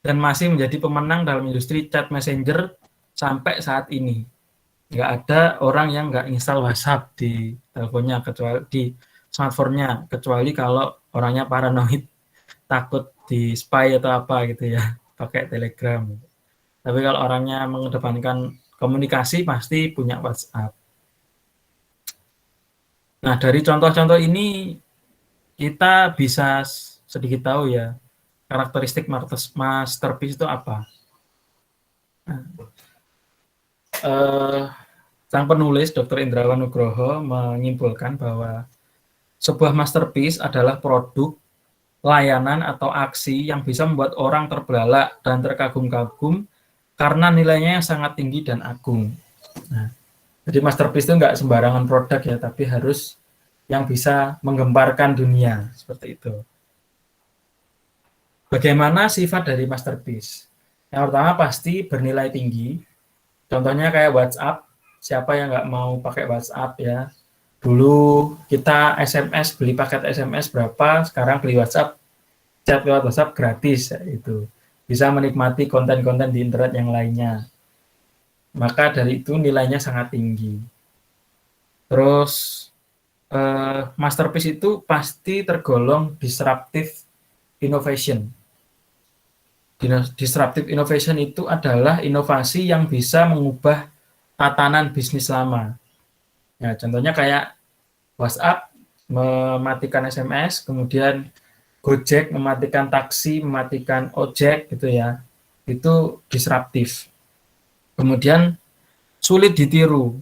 dan masih menjadi pemenang dalam industri chat messenger sampai saat ini. Nggak ada orang yang nggak install WhatsApp di teleponnya, kecuali di smartphone-nya, kecuali kalau orangnya paranoid, takut di spy atau apa gitu ya, pakai Telegram. Tapi kalau orangnya mengedepankan komunikasi pasti punya WhatsApp. Nah, dari contoh-contoh ini kita bisa sedikit tahu ya karakteristik masterpiece itu apa. Sang penulis Dr. Indrawan Nugroho menyimpulkan bahwa sebuah masterpiece adalah produk, layanan atau aksi yang bisa membuat orang terbelalak dan terkagum-kagum karena nilainya yang sangat tinggi dan agung. Nah, jadi masterpiece itu nggak sembarangan produk ya, tapi harus yang bisa menggemparkan dunia, seperti itu. Bagaimana sifat dari masterpiece? Yang pertama pasti bernilai tinggi. Contohnya kayak WhatsApp. Siapa yang nggak mau pakai WhatsApp ya? Dulu kita SMS, beli paket SMS berapa, sekarang beli WhatsApp, chat lewat WhatsApp gratis ya, itu. bisa menikmati konten-konten di internet yang lainnya. Maka dari itu nilainya sangat tinggi. Terus masterpiece itu pasti tergolong disruptive innovation. Disruptive innovation itu adalah inovasi yang bisa mengubah tatanan bisnis lama. Ya, contohnya kayak WhatsApp mematikan SMS, kemudian Gojek mematikan taksi, mematikan ojek gitu ya. Itu disruptif. Kemudian sulit ditiru.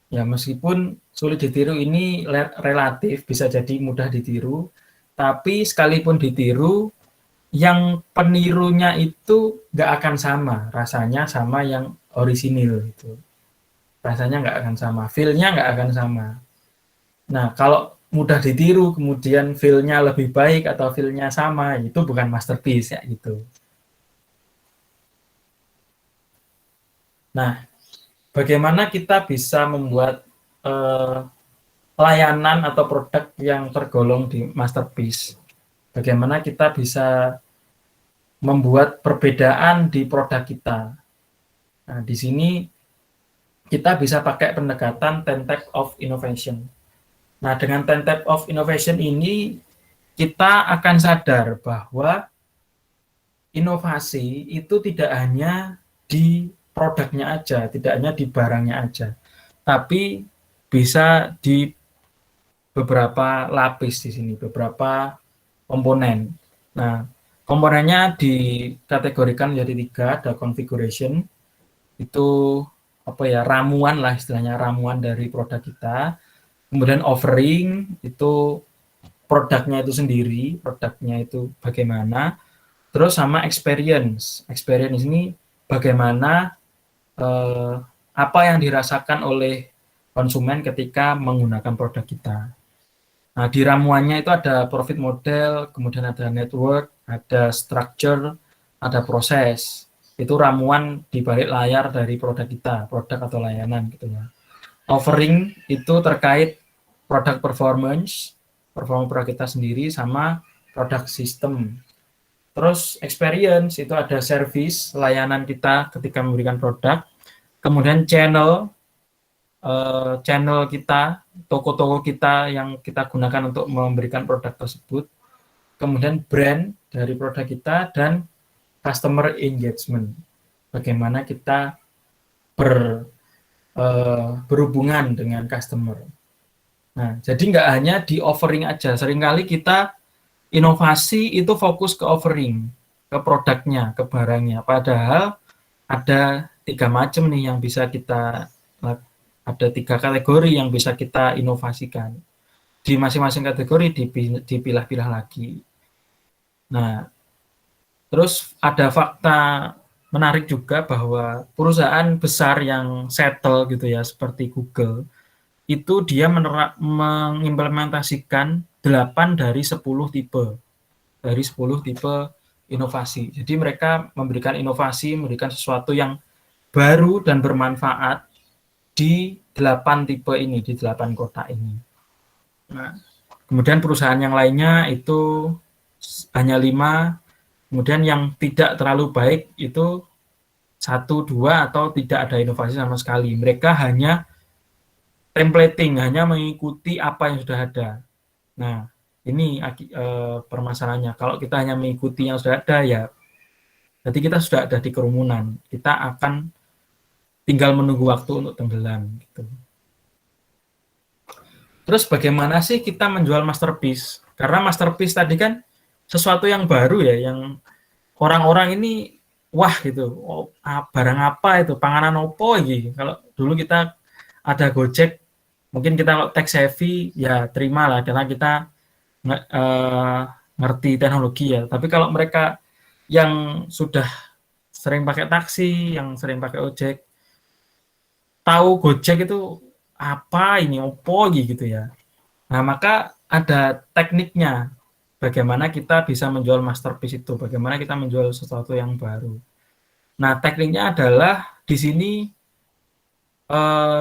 Ya, meskipun sulit ditiru ini relatif, bisa jadi mudah ditiru, tapi sekalipun ditiru, yang penirunya itu nggak akan sama, rasanya sama yang orisinil itu. Rasanya nggak akan sama, feel-nya nggak akan sama. Nah, kalau mudah ditiru, kemudian feel-nya lebih baik atau feel-nya sama, itu bukan masterpiece ya gitu. Nah, bagaimana kita bisa membuat layanan atau produk yang tergolong di masterpiece? Bagaimana kita bisa membuat perbedaan di produk kita? Nah, di sini kita bisa pakai pendekatan 10 type of innovation. Nah, dengan 10 type of innovation ini kita akan sadar bahwa inovasi itu tidak hanya di produknya aja, tidak hanya di barangnya aja, tapi bisa di beberapa lapis di sini, beberapa komponen. Nah, komponennya dikategorikan menjadi 3, ada configuration, itu apa ya, ramuan lah istilahnya, ramuan dari produk kita. Kemudian offering, itu produknya itu sendiri, produknya itu bagaimana. Terus sama experience. Experience ini bagaimana apa yang dirasakan oleh konsumen ketika menggunakan produk kita. Nah, di ramuannya itu ada profit model, kemudian ada network, ada structure, ada proses. Itu ramuan di balik layar dari produk kita, produk atau layanan gitu ya. Offering itu terkait produk performance, performa produk kita sendiri sama produk sistem. Terus experience itu ada service, layanan kita ketika memberikan produk. Kemudian channel kita, toko-toko kita yang kita gunakan untuk memberikan produk tersebut. Kemudian brand dari produk kita dan customer engagement. Bagaimana kita berhubungan dengan customer. Nah, jadi nggak hanya di offering aja. Seringkali kita inovasi itu fokus ke offering, ke produknya, ke barangnya. Padahal ada 3 macam nih yang bisa kita, ada 3 kategori yang bisa kita inovasikan. Di masing-masing kategori dipilah-pilah lagi. Nah, terus ada fakta menarik juga bahwa perusahaan besar yang settle gitu ya, seperti Google, itu dia mengimplementasikan 8 dari 10 tipe. Dari 10 tipe inovasi. Jadi mereka memberikan inovasi, memberikan sesuatu yang baru dan bermanfaat di 8 tipe ini, di 8 kotak ini. Nah, kemudian perusahaan yang lainnya itu hanya 5, kemudian yang tidak terlalu baik itu 1, 2, atau tidak ada inovasi sama sekali. Mereka hanya templating, hanya mengikuti apa yang sudah ada. Nah, ini permasalahannya. Kalau kita hanya mengikuti yang sudah ada, ya berarti kita sudah ada di kerumunan. Kita akan tinggal menunggu waktu untuk tenggelam. Gitu. Terus bagaimana sih kita menjual masterpiece? Karena masterpiece tadi kan sesuatu yang baru ya, yang orang-orang ini wah gitu, oh, barang apa itu, panganan opo gitu. Kalau dulu kita ada Gojek, mungkin kita kalau tech savvy ya terima lah karena kita ngerti teknologi ya. Tapi kalau mereka yang sudah sering pakai taksi, yang sering pakai ojek, tahu Gojek itu apa ini, opo gitu ya. Nah, maka ada tekniknya. Bagaimana kita bisa menjual masterpiece itu, bagaimana kita menjual sesuatu yang baru. Nah, tekniknya adalah di sini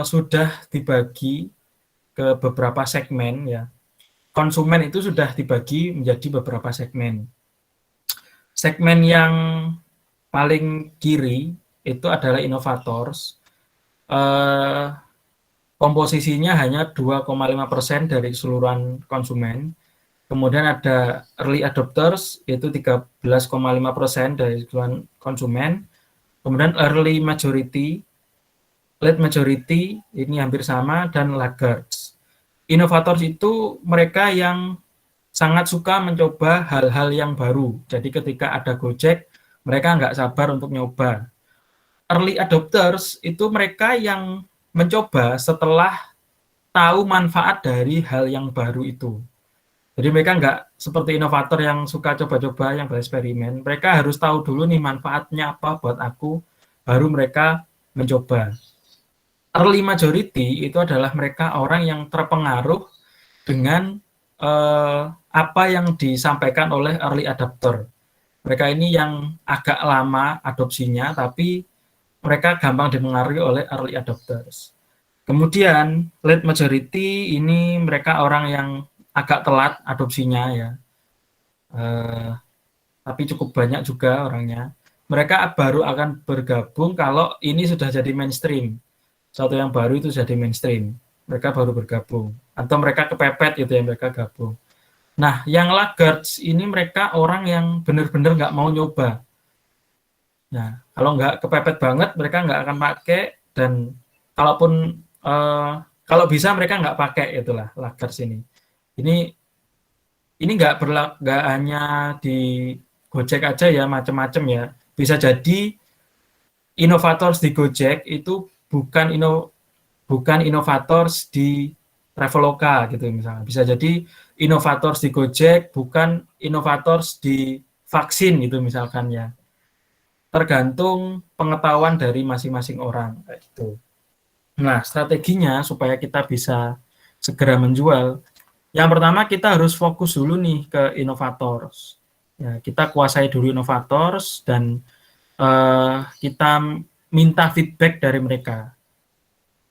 sudah dibagi ke beberapa segmen ya. Konsumen itu sudah dibagi menjadi beberapa segmen. Segmen yang paling kiri itu adalah innovators. Komposisinya hanya 2,5% dari keseluruhan konsumen. Kemudian ada early adopters, yaitu 13,5% dari keseluruhan konsumen. Kemudian early majority, late majority, ini hampir sama, dan laggards. Innovators itu mereka yang sangat suka mencoba hal-hal yang baru. Jadi ketika ada Gojek, mereka nggak sabar untuk nyoba. Early adopters itu mereka yang mencoba setelah tahu manfaat dari hal yang baru itu. Jadi mereka nggak seperti inovator yang suka coba-coba, yang bereksperimen. Mereka harus tahu dulu nih manfaatnya apa buat aku, baru mereka mencoba. Early majority itu adalah mereka orang yang terpengaruh dengan apa yang disampaikan oleh early adopter. Mereka ini yang agak lama adopsinya, tapi mereka gampang dipengaruhi oleh early adopters. Kemudian late majority ini mereka orang yang agak telat adopsinya ya, tapi cukup banyak juga orangnya. Mereka baru akan bergabung kalau ini sudah jadi mainstream. Sesuatu yang baru itu jadi mainstream. Mereka baru bergabung. Atau mereka kepepet gitu ya, mereka gabung. Nah, yang laggards ini mereka orang yang benar-benar nggak mau nyoba. Nah, kalau nggak kepepet banget, mereka nggak akan pakai. Dan kalaupun kalau bisa mereka nggak pakai, itulah laggards ini. Ini nggak hanya di Gojek aja ya, macam-macam ya. Bisa jadi inovators di Gojek itu bukan inovators di Traveloka gitu misalnya. Bisa jadi inovators di Gojek bukan inovators di vaksin gitu misalkan ya. Tergantung pengetahuan dari masing-masing orang kayak gitu. Nah, strateginya supaya kita bisa segera menjual, yang pertama kita harus fokus dulu nih ke inovators. Ya, kita kuasai dulu inovators dan kita minta feedback dari mereka.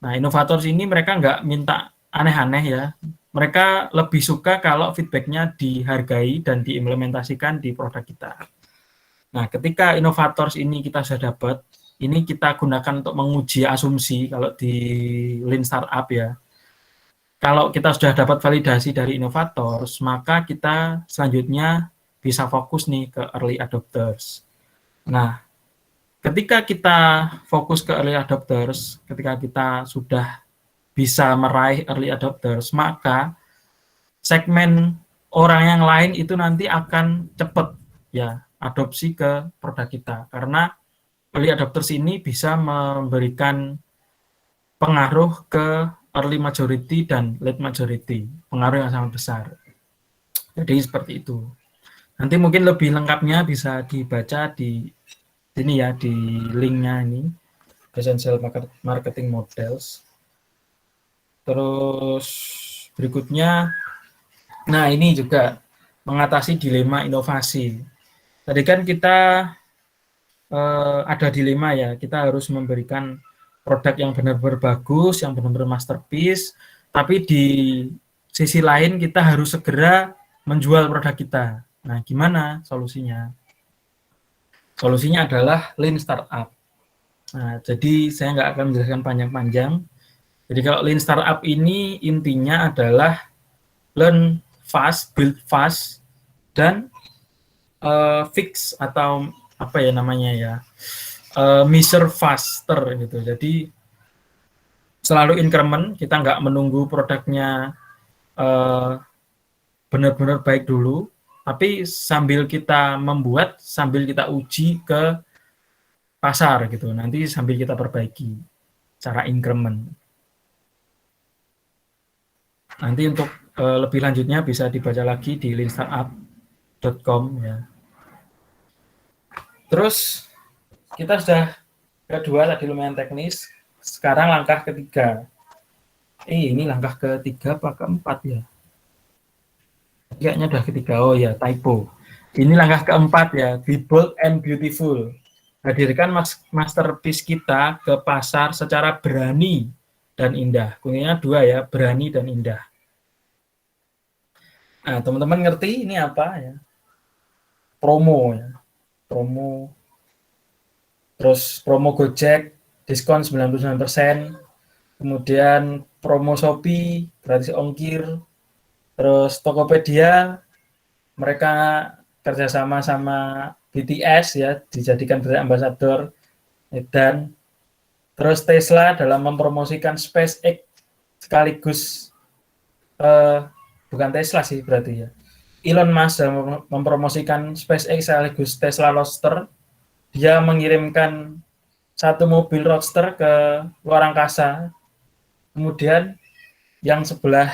Nah, inovators ini mereka nggak minta aneh-aneh ya. Mereka lebih suka kalau feedbacknya dihargai dan diimplementasikan di produk kita. Nah, ketika inovators ini kita sudah dapat, ini kita gunakan untuk menguji asumsi kalau di Lean Startup ya. Kalau kita sudah dapat validasi dari inovators, maka kita selanjutnya bisa fokus nih ke early adopters. Nah, ketika kita fokus ke early adopters, ketika kita sudah bisa meraih early adopters, maka segmen orang yang lain itu nanti akan cepat ya adopsi ke produk kita. Karena early adopters ini bisa memberikan pengaruh ke early majority dan late majority, pengaruh yang sangat besar. Jadi seperti itu. Nanti mungkin lebih lengkapnya bisa dibaca di sini ya, di linknya ini, Essential Marketing Models. Terus berikutnya, nah ini juga mengatasi dilema inovasi. Tadi kan kita ada dilema ya, kita harus memberikan produk yang benar-benar bagus, yang benar-benar masterpiece, tapi di sisi lain kita harus segera menjual produk kita. Nah, gimana solusinya? Solusinya adalah Lean Startup. Nah, jadi saya nggak akan menjelaskan panjang-panjang. Jadi kalau Lean Startup ini intinya adalah learn fast, build fast, dan fix atau apa ya namanya ya, measure faster gitu. Jadi selalu increment, kita nggak menunggu produknya benar-benar baik dulu, tapi sambil kita membuat, sambil kita uji ke pasar gitu. Nanti sambil kita perbaiki cara increment. Nanti untuk lebih lanjutnya bisa dibaca lagi di leanstartup.com ya. Terus kita sudah kedua tadi lumayan teknis. Sekarang langkah ketiga. Ini langkah ketiga apa keempat ya? Kayaknya udah ketiga. Oh ya, typo. Ini langkah keempat ya, be bold and beautiful. Hadirkan masterpiece kita ke pasar secara berani dan indah. Kuncinya dua ya, berani dan indah. Nah, teman-teman ngerti ini apa ya? Promo ya. Promo. terus promo Gojek, diskon 99%, kemudian promo Shopee, gratis ongkir, terus Tokopedia, mereka kerjasama sama BTS ya, dijadikan brand ambassador, dan terus Tesla dalam mempromosikan SpaceX sekaligus bukan Tesla sih berarti ya, Elon Musk dalam mempromosikan SpaceX sekaligus Tesla Roadster, dia mengirimkan satu mobil Roadster ke luar angkasa. Kemudian yang sebelah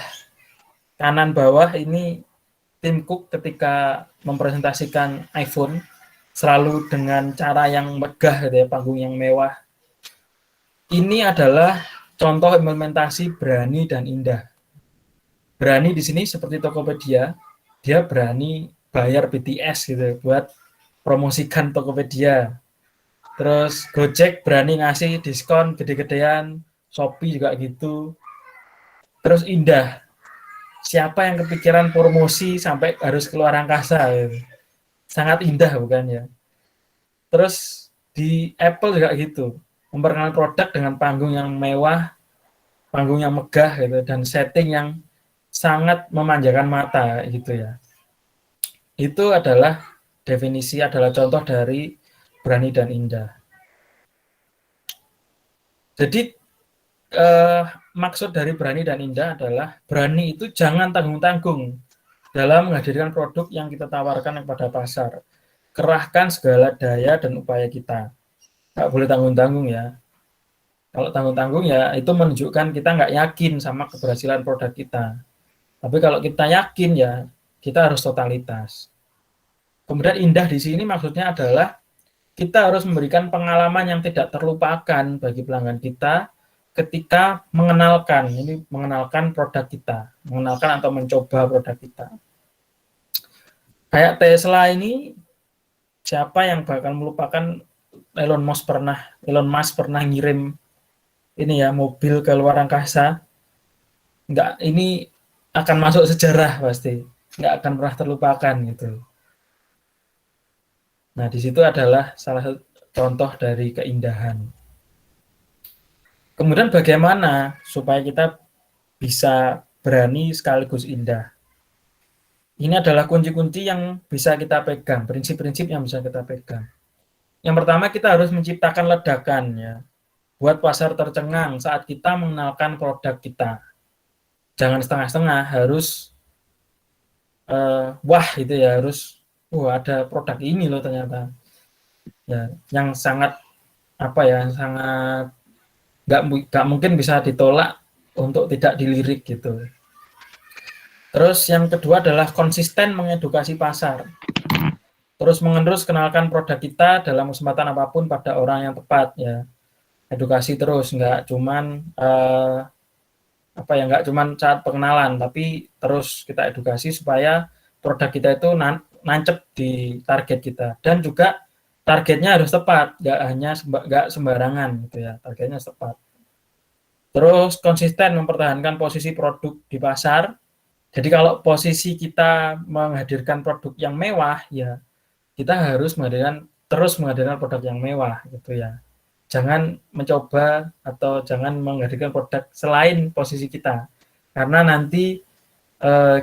kanan bawah ini Tim Cook ketika mempresentasikan iPhone selalu dengan cara yang megah gitu ya, panggung yang mewah. Ini adalah contoh implementasi berani dan indah. Berani di sini seperti Tokopedia, dia berani bayar BTS gitu buat promosikan Tokopedia. Terus Gojek berani ngasih diskon gede-gedean, Shopee juga gitu. Terus indah. Siapa yang kepikiran promosi sampai harus keluar angkasa gitu. Sangat indah bukan ya. Terus di Apple juga gitu. Memperkenalkan produk dengan panggung yang mewah, panggung yang megah gitu, dan setting yang sangat memanjakan mata gitu ya. Itu adalah definisi, adalah contoh dari berani dan indah. Jadi maksud dari berani dan indah adalah berani itu jangan tanggung-tanggung dalam menghadirkan produk yang kita tawarkan kepada pasar. Kerahkan segala daya dan upaya kita. Nggak boleh tanggung-tanggung ya. Kalau tanggung-tanggung ya itu menunjukkan kita nggak yakin sama keberhasilan produk kita. Tapi kalau kita yakin ya kita harus totalitas. Kemudian indah di sini maksudnya adalah kita harus memberikan pengalaman yang tidak terlupakan bagi pelanggan kita ketika mengenalkan produk kita, mengenalkan atau mencoba produk kita. Kayak Tesla ini, siapa yang bakal melupakan Elon Musk pernah ngirim ini ya mobil ke luar angkasa? Enggak, ini akan masuk sejarah pasti, nggak akan pernah terlupakan gitu. Nah, di situ adalah salah satu contoh dari keindahan. Kemudian bagaimana supaya kita bisa berani sekaligus indah? Ini adalah kunci-kunci yang bisa kita pegang, prinsip-prinsip yang bisa kita pegang. Yang pertama, kita harus menciptakan ledakan ya, buat pasar tercengang saat kita mengenalkan produk kita. Jangan setengah-setengah, harus wah gitu ya, harus ada produk ini loh ternyata. Ya, yang sangat sangat nggak mungkin bisa ditolak untuk tidak dilirik gitu. Terus yang kedua adalah konsisten mengedukasi pasar. Terus menerus kenalkan produk kita dalam kesempatan apapun pada orang yang tepat ya. Edukasi terus, nggak cuman nggak cuman saat pengenalan, tapi terus kita edukasi supaya produk kita itu nancep di target kita, dan juga targetnya harus tepat, nggak sembarangan gitu ya, targetnya harus tepat. Terus konsisten mempertahankan posisi produk di pasar. Jadi kalau posisi kita menghadirkan produk yang mewah ya, kita harus terus menghadirkan produk yang mewah gitu ya. Jangan mencoba atau jangan menghadirkan produk selain posisi kita, karena nanti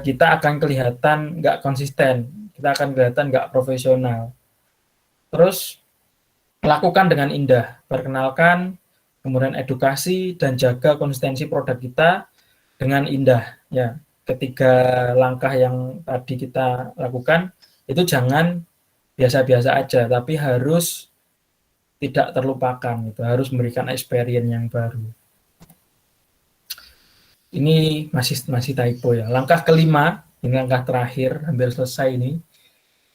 kita akan kelihatan nggak konsisten, kita akan kelihatan nggak profesional. Terus lakukan dengan indah, perkenalkan, kemudian edukasi dan jaga konsistensi produk kita dengan indah ya. Ketiga langkah yang tadi kita lakukan itu jangan biasa-biasa aja, tapi harus tidak terlupakan gitu, harus memberikan experience yang baru. Ini masih typo ya. Langkah kelima, ini langkah terakhir, hampir selesai ini.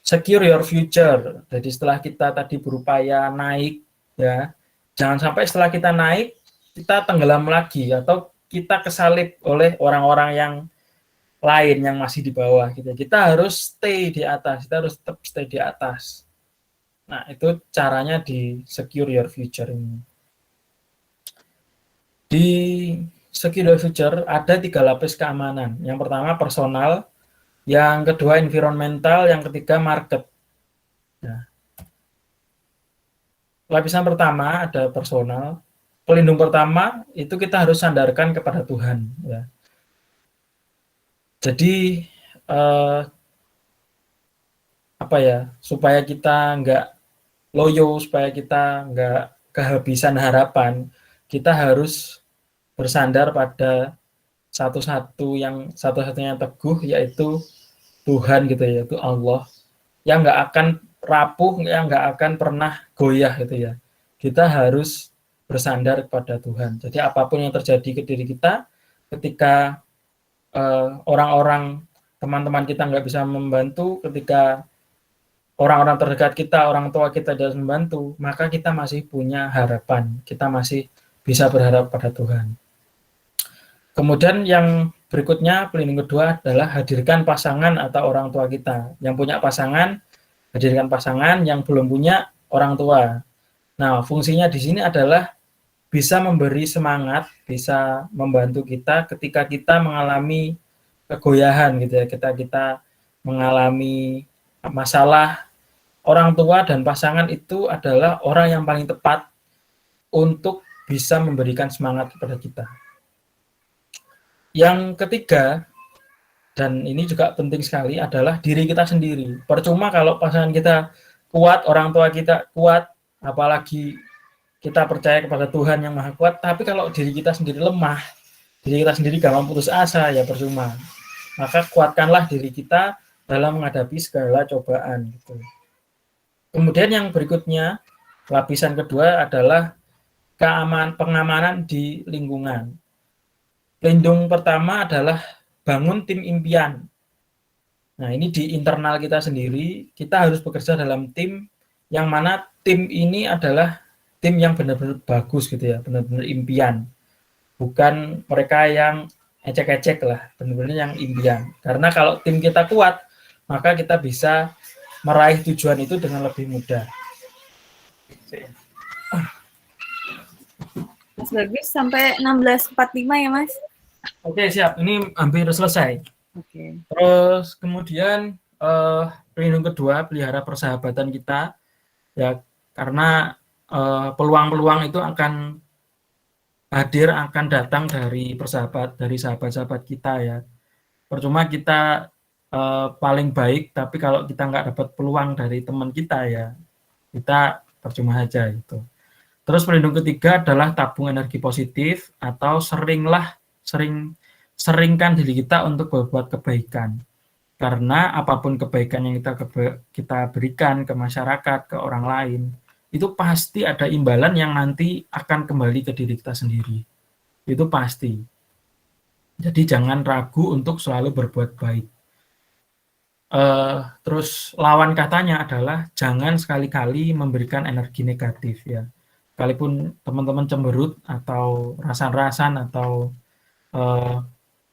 Secure your future. Jadi setelah kita tadi berupaya naik ya, jangan sampai setelah kita naik kita tenggelam lagi atau kita kesalip oleh orang-orang yang lain yang masih di bawah gitu. Kita harus stay di atas, kita harus tetap stay di atas. Nah, itu caranya di secure your future ini. Di secure your future ada 3 lapis keamanan. Yang pertama personal, yang kedua environmental, yang ketiga market. Nah, lapisan pertama ada personal. Pelindung pertama itu kita harus sandarkan kepada Tuhan, ya. Jadi apa ya, supaya kita nggak loyo, supaya kita nggak kehabisan harapan, kita harus bersandar pada satu-satunya yang teguh, yaitu Tuhan gitu ya, yaitu Allah, yang nggak akan rapuh, yang nggak akan pernah goyah gitu ya. Kita harus bersandar kepada Tuhan. Jadi apapun yang terjadi ke diri kita, ketika orang-orang, teman-teman kita nggak bisa membantu, ketika orang-orang terdekat kita, orang tua kita tidak membantu, maka kita masih punya harapan, kita masih bisa berharap pada Tuhan. Kemudian yang berikutnya, pelindung kedua adalah hadirkan pasangan atau orang tua kita. Yang punya pasangan, hadirkan pasangan, yang belum punya, orang tua. Nah, fungsinya di sini adalah bisa memberi semangat, bisa membantu kita ketika kita mengalami kegoyahan gitu ya, kita mengalami masalah. Orang tua dan pasangan itu adalah orang yang paling tepat untuk bisa memberikan semangat kepada kita. Yang ketiga, dan ini juga penting sekali, adalah diri kita sendiri. Percuma kalau pasangan kita kuat, orang tua kita kuat, apalagi kita percaya kepada Tuhan yang Maha Kuat, tapi kalau diri kita sendiri lemah, diri kita sendiri gampang putus asa, ya percuma. Maka kuatkanlah diri kita dalam menghadapi segala cobaan gitu. Kemudian yang berikutnya, lapisan kedua adalah pengamanan di lingkungan. Pelindung pertama adalah bangun tim impian. Nah, ini di internal kita sendiri, kita harus bekerja dalam tim yang mana tim ini adalah tim yang benar-benar bagus gitu ya, benar-benar impian. Bukan mereka yang ecek-ecek lah, benar-benar yang impian. Karena kalau tim kita kuat, maka kita bisa meraih tujuan itu dengan lebih mudah. Mas Bagus sampai 16.45 ya Mas? Oke, siap. Ini hampir selesai. Oke. Terus kemudian pelindung kedua, pelihara persahabatan kita ya, karena peluang-peluang itu akan hadir, akan datang dari sahabat-sahabat kita ya. Percuma kita paling baik, tapi kalau kita nggak dapat peluang dari teman kita ya, kita percuma aja gitu. Terus pelindung ketiga adalah tabung energi positif, atau seringkan diri kita untuk berbuat kebaikan. Karena apapun kebaikan yang kita berikan ke masyarakat, ke orang lain, itu pasti ada imbalan yang nanti akan kembali ke diri kita sendiri. Itu pasti. Jadi jangan ragu untuk selalu berbuat baik. Terus lawan katanya adalah jangan sekali-kali memberikan energi negatif ya. Sekalipun teman-teman cemberut atau rasan-rasan atau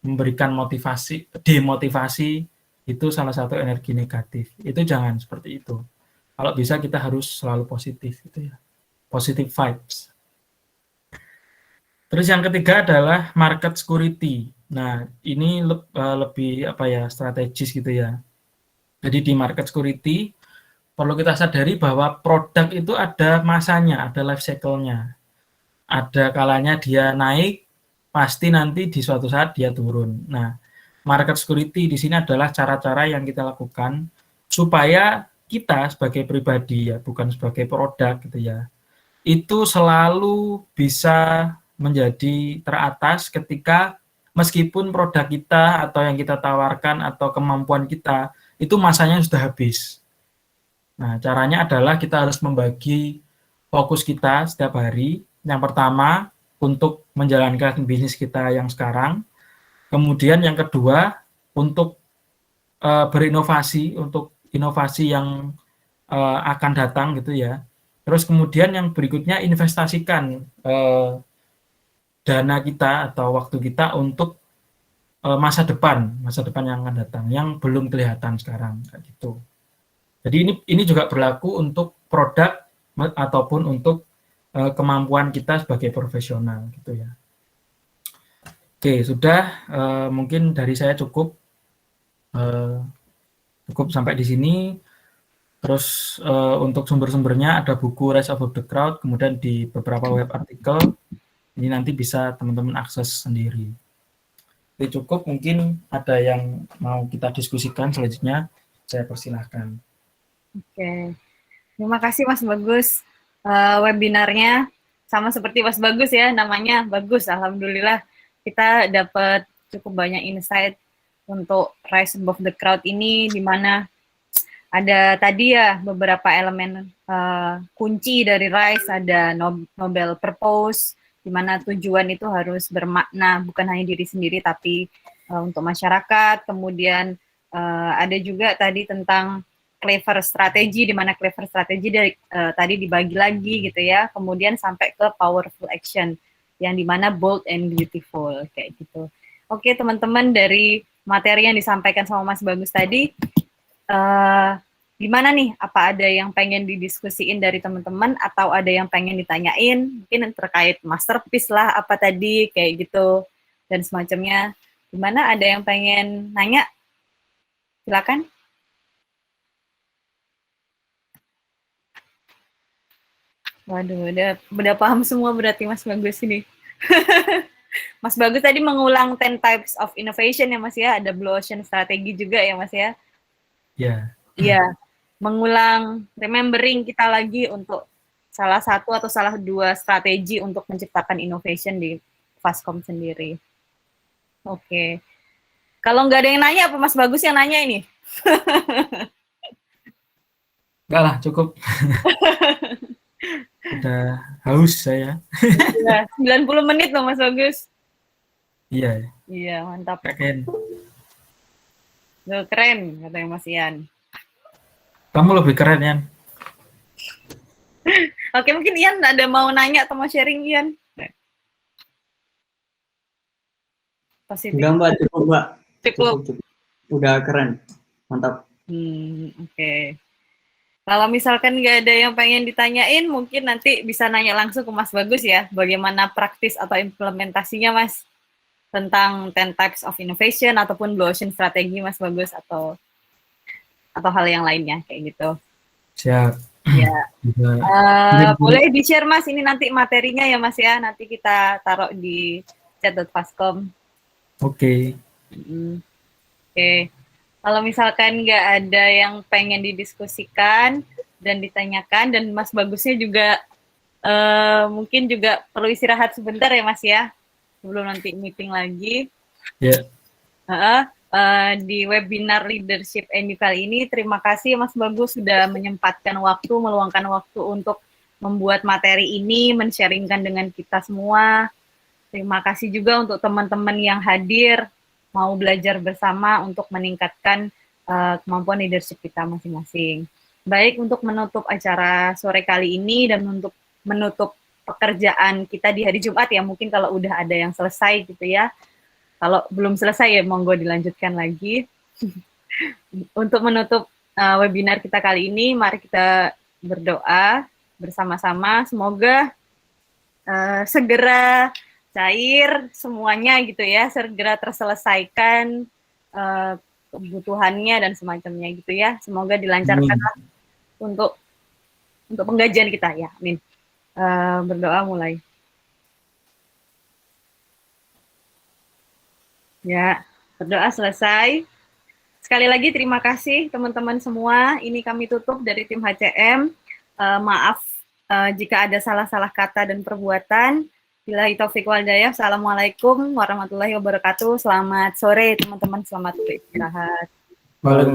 memberikan demotivasi, itu salah satu energi negatif. Itu jangan seperti itu. Kalau bisa kita harus selalu positif gitu ya. Positive vibes. Terus yang ketiga adalah market security. Nah, ini lebih strategis gitu ya. Jadi di market security perlu kita sadari bahwa produk itu ada masanya, ada life cycle-nya. Ada kalanya dia naik, pasti nanti di suatu saat dia turun. Nah, market security di sini adalah cara-cara yang kita lakukan supaya kita sebagai pribadi ya, bukan sebagai produk gitu ya, itu selalu bisa menjadi teratas ketika meskipun produk kita atau yang kita tawarkan atau kemampuan kita itu masanya sudah habis. Nah, caranya adalah kita harus membagi fokus kita setiap hari. Yang pertama, untuk menjalankan bisnis kita yang sekarang. Kemudian yang kedua, untuk berinovasi, untuk inovasi yang akan datang gitu ya. Terus kemudian yang berikutnya, investasikan dana kita atau waktu kita untuk masa depan yang akan datang, yang belum kelihatan sekarang kayak gitu. Jadi ini juga berlaku untuk produk ataupun untuk kemampuan kita sebagai profesional gitu ya. Oke, sudah, mungkin dari saya cukup sampai di sini. Terus untuk sumber-sumbernya ada buku Rise Above the Crowd, kemudian di beberapa web artikel, ini nanti bisa teman-teman akses sendiri. Oke, cukup, mungkin ada yang mau kita diskusikan selanjutnya, saya persilahkan. Oke, terima kasih Mas Bagus. Webinarnya sama seperti Mas Bagus ya, namanya bagus. Alhamdulillah kita dapat cukup banyak insight untuk Rise Above the Crowd ini, di mana ada tadi ya beberapa elemen kunci dari Rise, ada Nobel Purpose, di mana tujuan itu harus bermakna bukan hanya diri sendiri tapi untuk masyarakat. Kemudian ada juga tadi tentang clever strategi, di mana clever strategi dari tadi dibagi lagi gitu ya. Kemudian sampai ke powerful action yang dimana bold and beautiful kayak gitu. Oke teman-teman, dari materi yang disampaikan sama Mas Bagus tadi, gimana nih? Apa ada yang pengen didiskusiin dari teman-teman atau ada yang pengen ditanyain? Mungkin terkait masterpiece lah, apa tadi kayak gitu dan semacamnya. Gimana? Ada yang pengen nanya? Silakan. Waduh, udah paham semua berarti Mas Bagus ini. Mas Bagus tadi mengulang 10 types of innovation ya Mas ya, ada blue ocean strategi juga ya Mas ya. Ya. Iya, mengulang, remembering kita lagi untuk salah satu atau salah dua strategi untuk menciptakan innovation di Fastcom sendiri. Oke. Kalau nggak ada yang nanya, apa Mas Bagus yang nanya ini? Enggak lah, cukup. Udah haus saya. Ya, 90 menit loh Mas Bagus. Iya. Iya, mantap. Keren. Loh, keren, katanya Mas Ian. Kamu lebih keren, Yan. Oke, mungkin Ian ada mau nanya atau mau sharing, Ian? Positif. Enggak Mbak, cukup Mbak. Cukup. Udah keren, mantap. Oke. Kalau misalkan nggak ada yang pengen ditanyain, mungkin nanti bisa nanya langsung ke Mas Bagus ya, bagaimana praktis atau implementasinya Mas, tentang 10 types of innovation ataupun blue ocean strategi Mas Bagus, atau hal yang lainnya kayak gitu. Siap. Ya. Boleh di-share Mas, ini nanti materinya ya Mas ya, nanti kita taruh di chat.fastcom. Oke. Oke. Kalau misalkan nggak ada yang pengen didiskusikan dan ditanyakan, dan Mas Bagusnya juga mungkin juga perlu istirahat sebentar ya Mas ya, sebelum nanti meeting lagi. Ya. Di webinar Leadership NU kali ini, terima kasih Mas Bagus sudah menyempatkan waktu, meluangkan waktu untuk membuat materi ini, men-sharingkan dengan kita semua. Terima kasih juga untuk teman-teman yang hadir, mau belajar bersama untuk meningkatkan kemampuan leadership kita masing-masing. Baik, untuk menutup acara sore kali ini dan untuk menutup pekerjaan kita di hari Jumat ya, mungkin kalau udah ada yang selesai gitu ya. Kalau belum selesai ya monggo dilanjutkan lagi. Untuk menutup webinar kita kali ini, mari kita berdoa bersama-sama. Semoga segera cair semuanya gitu ya, segera terselesaikan kebutuhannya dan semacamnya gitu ya. Semoga dilancarkan untuk penggajian kita ya. Amin. Berdoa mulai. Ya, berdoa selesai. Sekali lagi terima kasih teman-teman semua. Ini kami tutup dari tim HCM. Maaf jika ada salah-salah kata dan perbuatan. Billahi taufiq wal hidayah. Assalamualaikum warahmatullahi wabarakatuh. Selamat sore teman-teman, selamat beristirahat. Waalaikumsalam.